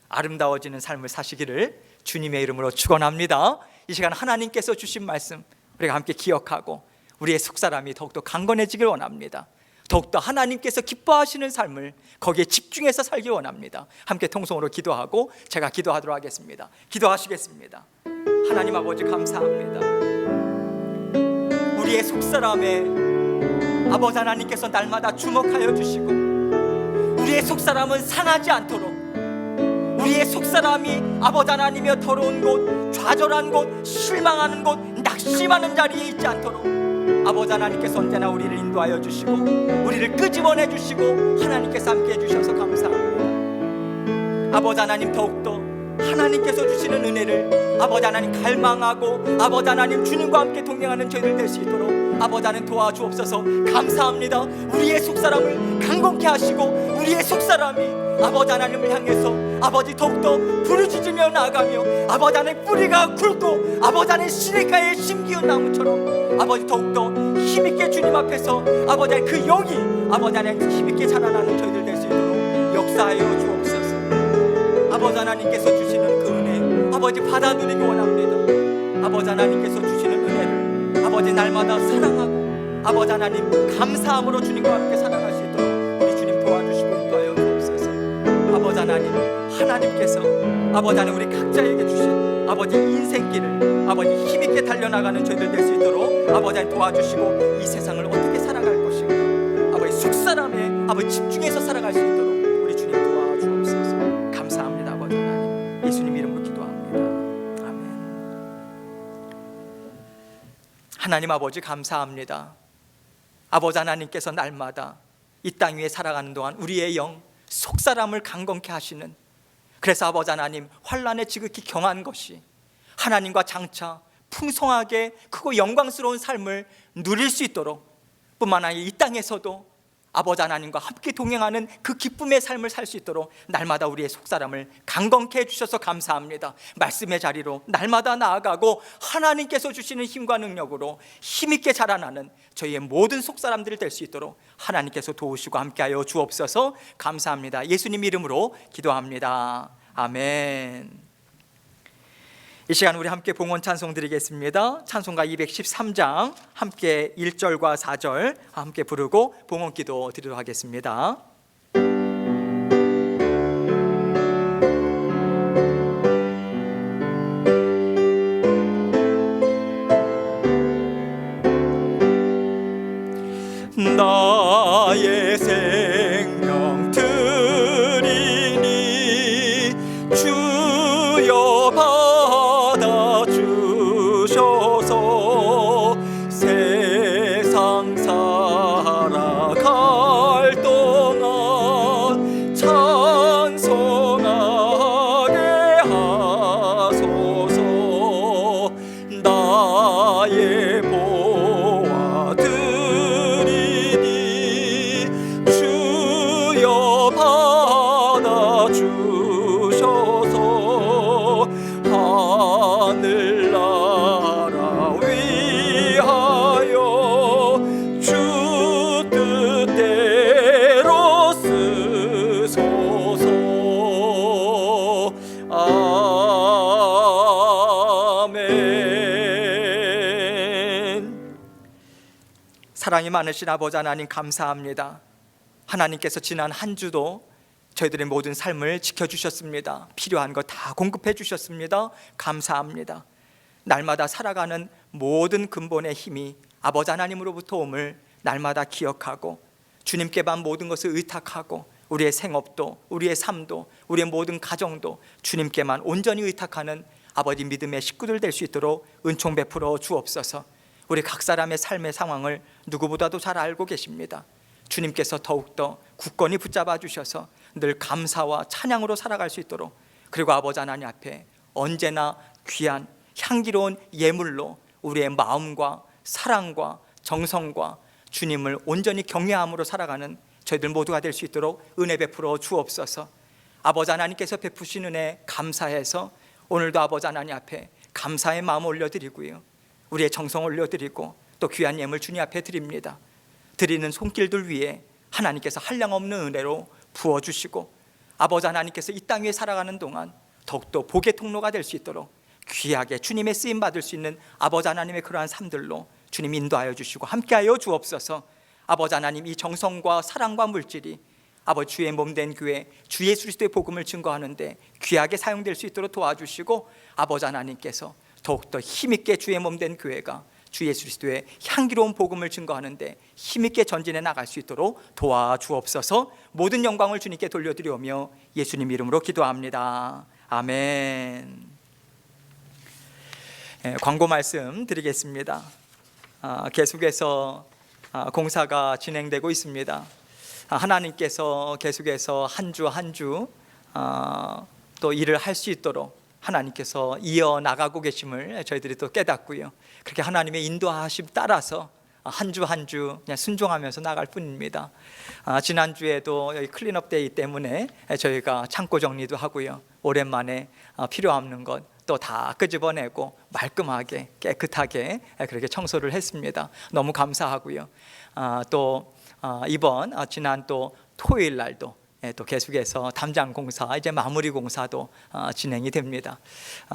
[SPEAKER 1] 아름다워지는 삶을 사시기를 주님의 이름으로 축원합니다. 이 시간 하나님께서 주신 말씀 우리가 함께 기억하고 우리의 속사람이 더욱더 강건해지길 원합니다. 더욱더 하나님께서 기뻐하시는 삶을 거기에 집중해서 살기 원합니다. 함께 통성으로 기도하고 제가 기도하도록 하겠습니다. 기도하시겠습니다. 하나님 아버지, 감사합니다. 우리의 속사람에 아버지 하나님께서 날마다 주목하여 주시고 우리의 속사람은 상하지 않도록, 우리의 속사람이 아버지 하나님의 더러운 곳, 좌절한 곳, 실망하는 곳, 낙심하는 자리에 있지 않도록 아버지 하나님께서 언제나 우리를 인도하여 주시고 우리를 끄집어내 주시고 하나님께서 함께 해주셔서 감사합니다. 아버지 하나님, 더욱더 하나님께서 주시는 은혜를 아버지 하나님 갈망하고 아버지 하나님 주님과 함께 동행하는 저희들 될 수 있도록 아버지 하나님 도와주옵소서. 감사합니다. 우리의 속사람을 강건케 하시고 우리의 속사람이 아버지 하나님을 향해서 아버지 더욱더 부르짖으며 나아가며 아버지 하나님 뿌리가 굵고 아버지 하나님 시냇가에 심기운 나무처럼 아버지 더욱더 힘있게 주님 앞에서 아버지 하나님 그 영이 아버지 하나님 힘있게 자라나는 저희들 될 수 있도록 역사하여 주옵소서. 아버지 하나님께서 주시는 그 은혜 아버지 받아들이기 원합니다. 아버지 하나님께서 주시는 은혜를 아버지 날마다 사랑하고 아버지 하나님 감사함으로 주님과 함께 살아갈 수 있도록 우리 주님 도와주시고 인도하여 주옵소서. 아버지 하나님, 하나님께서 아버지 하나님 우리 각자에게 주신 아버지 인생길을 아버지 힘있게 달려나가는 저희들 될 수 있도록 아버지 하나님 도와주시고 이 세상을 어떻게 살아갈 것인가 아버지 속사람에 아버지 집중해서 살아갈 수 있도록 우리 주님 도와주옵소서. 감사합니다. 아버지 하나님, 예수님 이름으로 기도합니다. 아멘. 하나님 아버지, 감사합니다. 아버지 하나님께서 날마다 이 땅 위에 살아가는 동안 우리의 영 속사람을 강건케 하시는, 그래서 아버지 하나님 환난에 지극히 경한 것이 하나님과 장차 풍성하게 크고 영광스러운 삶을 누릴 수 있도록 뿐만 아니라 이 땅에서도 아버지 하나님과 함께 동행하는 그 기쁨의 삶을 살 수 있도록 날마다 우리의 속사람을 강건케 해주셔서 감사합니다. 말씀의 자리로 날마다 나아가고 하나님께서 주시는 힘과 능력으로 힘있게 자라나는 저희의 모든 속사람들이 될 수 있도록 하나님께서 도우시고 함께하여 주옵소서. 감사합니다. 예수님 이름으로 기도합니다. 아멘. 이 시간 우리 함께 봉헌 찬송 드리겠습니다. 찬송가 213장 함께 1절과 4절 함께 부르고 봉헌 기도 드리도록 하겠습니다. 나의 생명 드리니 주여 사랑이 많으신 아버지 하나님, 감사합니다. 하나님께서 지난 한 주도 저희들의 모든 삶을 지켜주셨습니다. 필요한 거 다 공급해 주셨습니다. 감사합니다. 날마다 살아가는 모든 근본의 힘이 아버지 하나님으로부터 옴을 날마다 기억하고 주님께만 모든 것을 의탁하고 우리의 생업도, 우리의 삶도, 우리의 모든 가정도 주님께만 온전히 의탁하는 아버지 믿음의 식구들 될 수 있도록 은총 베풀어 주옵소서. 우리 각 사람의 삶의 상황을 누구보다도 잘 알고 계십니다. 주님께서 더욱더 굳건히 붙잡아 주셔서 늘 감사와 찬양으로 살아갈 수 있도록, 그리고 아버지 하나님 앞에 언제나 귀한 향기로운 예물로 우리의 마음과 사랑과 정성과 주님을 온전히 경외함으로 살아가는 저희들 모두가 될 수 있도록 은혜 베풀어 주옵소서. 아버지 하나님께서 베푸신 은혜 감사해서 오늘도 아버지 하나님 앞에 감사의 마음 올려드리고요, 우리의 정성 올려드리고 또 귀한 예물 주님 앞에 드립니다. 드리는 손길들 위에 하나님께서 한량없는 은혜로 부어주시고 아버지 하나님께서 이 땅 위에 살아가는 동안 더욱더 복의 통로가 될 수 있도록 귀하게 주님의 쓰임 받을 수 있는 아버지 하나님의 그러한 삶들로 주님 인도하여 주시고 함께하여 주옵소서. 아버지 하나님, 이 정성과 사랑과 물질이 아버지 주의 몸된 교회 주 예수 그리스도의 복음을 증거하는데 귀하게 사용될 수 있도록 도와주시고 아버지 하나님께서 더욱더 힘있게 주의 몸된 교회가 주 예수 그리스도의 향기로운 복음을 증거하는데 힘있게 전진해 나갈 수 있도록 도와주옵소서. 모든 영광을 주님께 돌려드리오며 예수님 이름으로 기도합니다. 아멘. 광고 말씀 드리겠습니다. 계속해서 공사가 진행되고 있습니다. 하나님께서 계속해서 한 주 한 주 또 일을 할 수 있도록 하나님께서 이어나가고 계심을 저희들이 또 깨닫고요, 그렇게 하나님의 인도하심 따라서 한 주 한 주 그냥 순종하면서 나갈 뿐입니다. 지난주에도 여기 클린업 데이 때문에 저희가 창고 정리도 하고요, 오랜만에 필요 없는 것 또 다 끄집어내고 말끔하게 깨끗하게 그렇게 청소를 했습니다. 너무 감사하고요. 또 이번 지난 또 토요일 날도 또 계속해서 담장 공사, 이제 마무리 공사도 진행이 됩니다.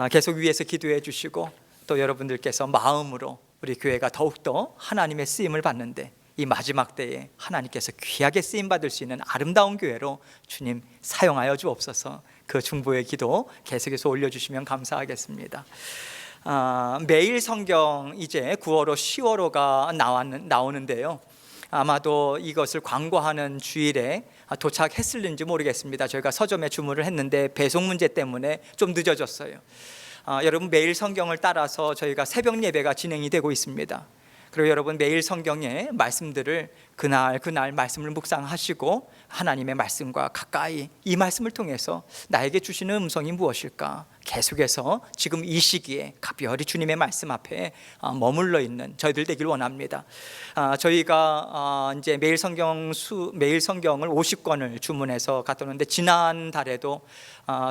[SPEAKER 1] 계속 위에서 기도해 주시고 또 여러분들께서 마음으로 우리 교회가 더욱더 하나님의 쓰임을 받는데 이 마지막 때에 하나님께서 귀하게 쓰임 받을 수 있는 아름다운 교회로 주님 사용하여 주옵소서. 그 중보의 기도 계속해서 올려주시면 감사하겠습니다. 매일 성경 이제 9월호 10월호가 나오는데요, 아마도 이것을 광고하는 주일에 도착했을는지 모르겠습니다. 저희가 서점에 주문을 했는데 배송 문제 때문에 좀 늦어졌어요. 여러분, 매일 성경을 따라서 저희가 새벽 예배가 진행이 되고 있습니다. 그리고 여러분, 매일 성경의 말씀들을 그날 말씀을 묵상하시고 하나님의 말씀과 가까이 이 말씀을 통해서 나에게 주시는 음성이 무엇일까 계속해서 지금 이 시기에 각별히 주님의 말씀 앞에 머물러 있는 저희들 되길 원합니다. 저희가 이제 매일 성경을 50권을 주문해서 갖다 놓는데 지난 달에도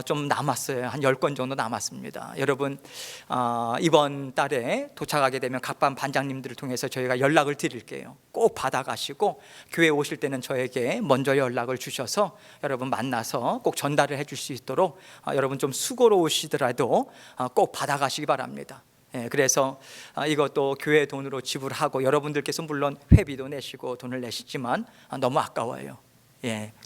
[SPEAKER 1] 좀 남았어요. 한 10권 정도 남았습니다. 여러분, 이번 달에 도착하게 되면 각반 반장님들을 통해서 저희가 연락을 드릴게요. 꼭 받아가시고 교회 오실 때는 저에게 먼저 연락을 주셔서 여러분 만나서 꼭 전달을 해줄 수 있도록 여러분 좀 수고로우시더라도 꼭 받아가시기 바랍니다. 그래서 이것도 교회 돈으로 지불하고 여러분들께서 물론 회비도 내시고 돈을 내시지만 너무 아까워요.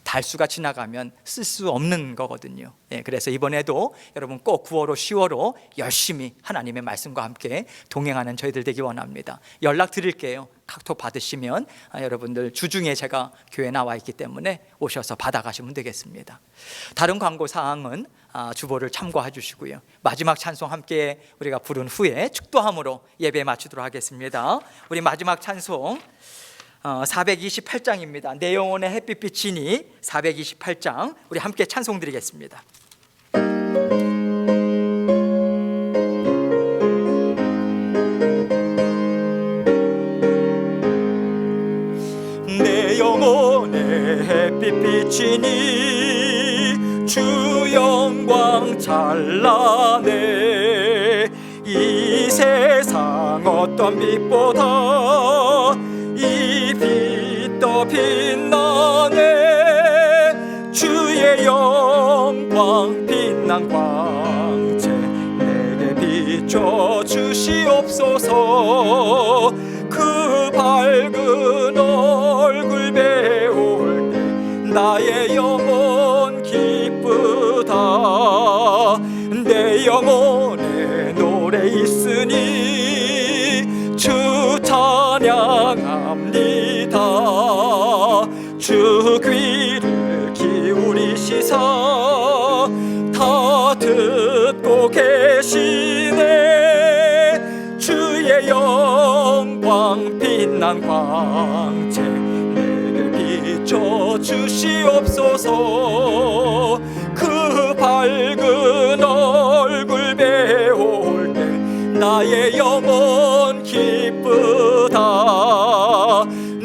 [SPEAKER 1] 달수가 지나가면 쓸 수 없는 거거든요. 그래서 이번에도 여러분 꼭 9월호 10월호 열심히 하나님의 말씀과 함께 동행하는 저희들 되기 원합니다. 연락 드릴게요. 카톡 받으시면 여러분들 주중에 제가 교회에 나와 있기 때문에 오셔서 받아가시면 되겠습니다. 다른 광고 사항은 주보를 참고해 주시고요, 마지막 찬송 함께 우리가 부른 후에 축도함으로 예배 마치도록 하겠습니다. 우리 마지막 찬송 428장입니다. 내 영혼의 햇빛빛이니 428장 우리 함께 찬송 드리겠습니다. 내 영혼의 햇빛빛이니 주 영광 찬란해 이 세상 어떤 빛보다 이 빛도 빛나네 주의 영광 빛난 광채 내게 비춰 주시옵소서. 그 밝은 얼굴 배울 때 나의 영혼 기쁘다. 내 영혼에 노래 있으니 주 찬양합니다. 주 귀를 기울이시사 다 듣고 계시네. 주의 영광 빛난 광채 내게 비춰 주시옵소서. 그 밝은 얼굴 배울 때 나의 영혼 기쁘다.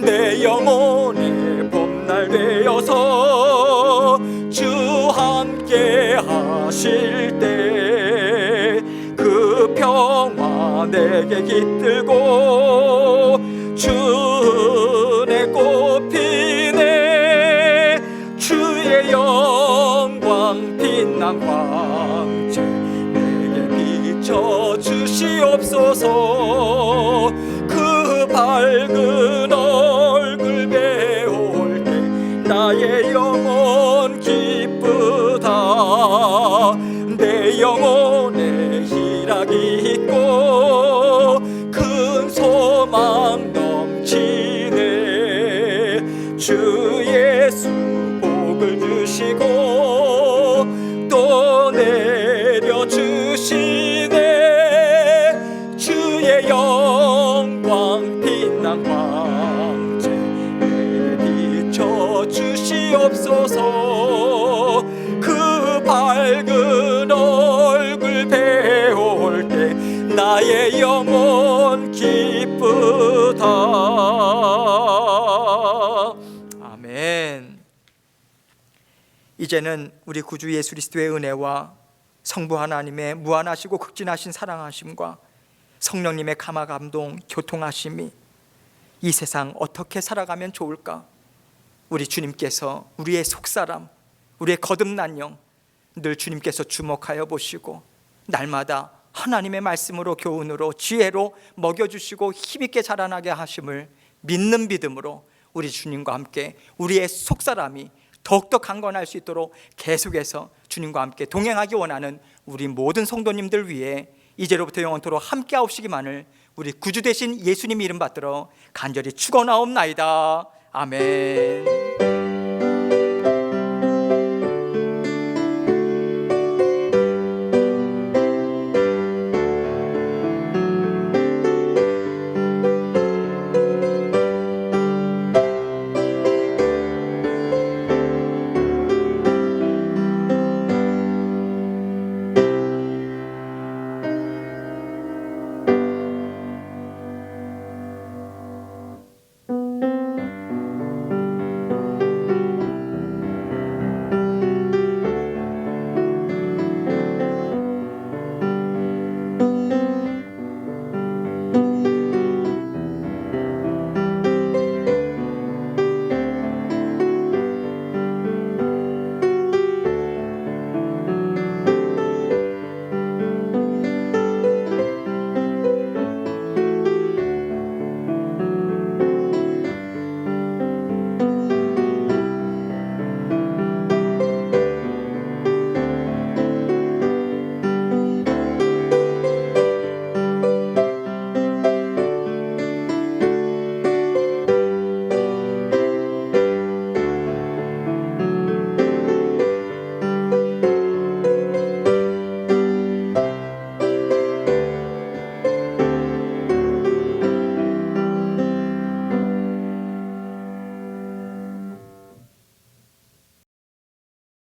[SPEAKER 1] 내 영혼의 봄날 되어서 주 함께 하실 때 그 평화 내게 깃들고 주의 꽃피네. 주의 영광 빛난 광채 내게 비춰 주시옵소서. 그 밝은 얼굴 배울 때 나의 영혼 기쁘다. 내 영혼에 희락이 있고 큰 소망 넘치네. 주 예수 복을 주시고 또 내려주시네. 주의 영광 빛난 광채 내게 비춰 주시옵소서. 그 밝은 얼굴 배울 때 나의 영혼 기쁘다. 아멘. 이제는 우리 구주 예수 그리스도의 은혜와 성부 하나님의 무한하시고 극진하신 사랑하심과 성령님의 감화 감동 교통하심이 이 세상 어떻게 살아가면 좋을까? 우리 주님께서 우리의 속사람, 우리의 거듭난 영 늘 주님께서 주목하여 보시고 날마다 하나님의 말씀으로 교훈으로 지혜로 먹여주시고 힘있게 자라나게 하심을 믿는 믿음으로 우리 주님과 함께 우리의 속사람이 더욱더 강건할 수 있도록 계속해서 주님과 함께 동행하기 원하는 우리 모든 성도님들 위해 이제로부터 영원토록 함께 하옵시기만을 우리 구주 되신 예수님 이름 받들어 간절히 축원하옵나이다. 아멘.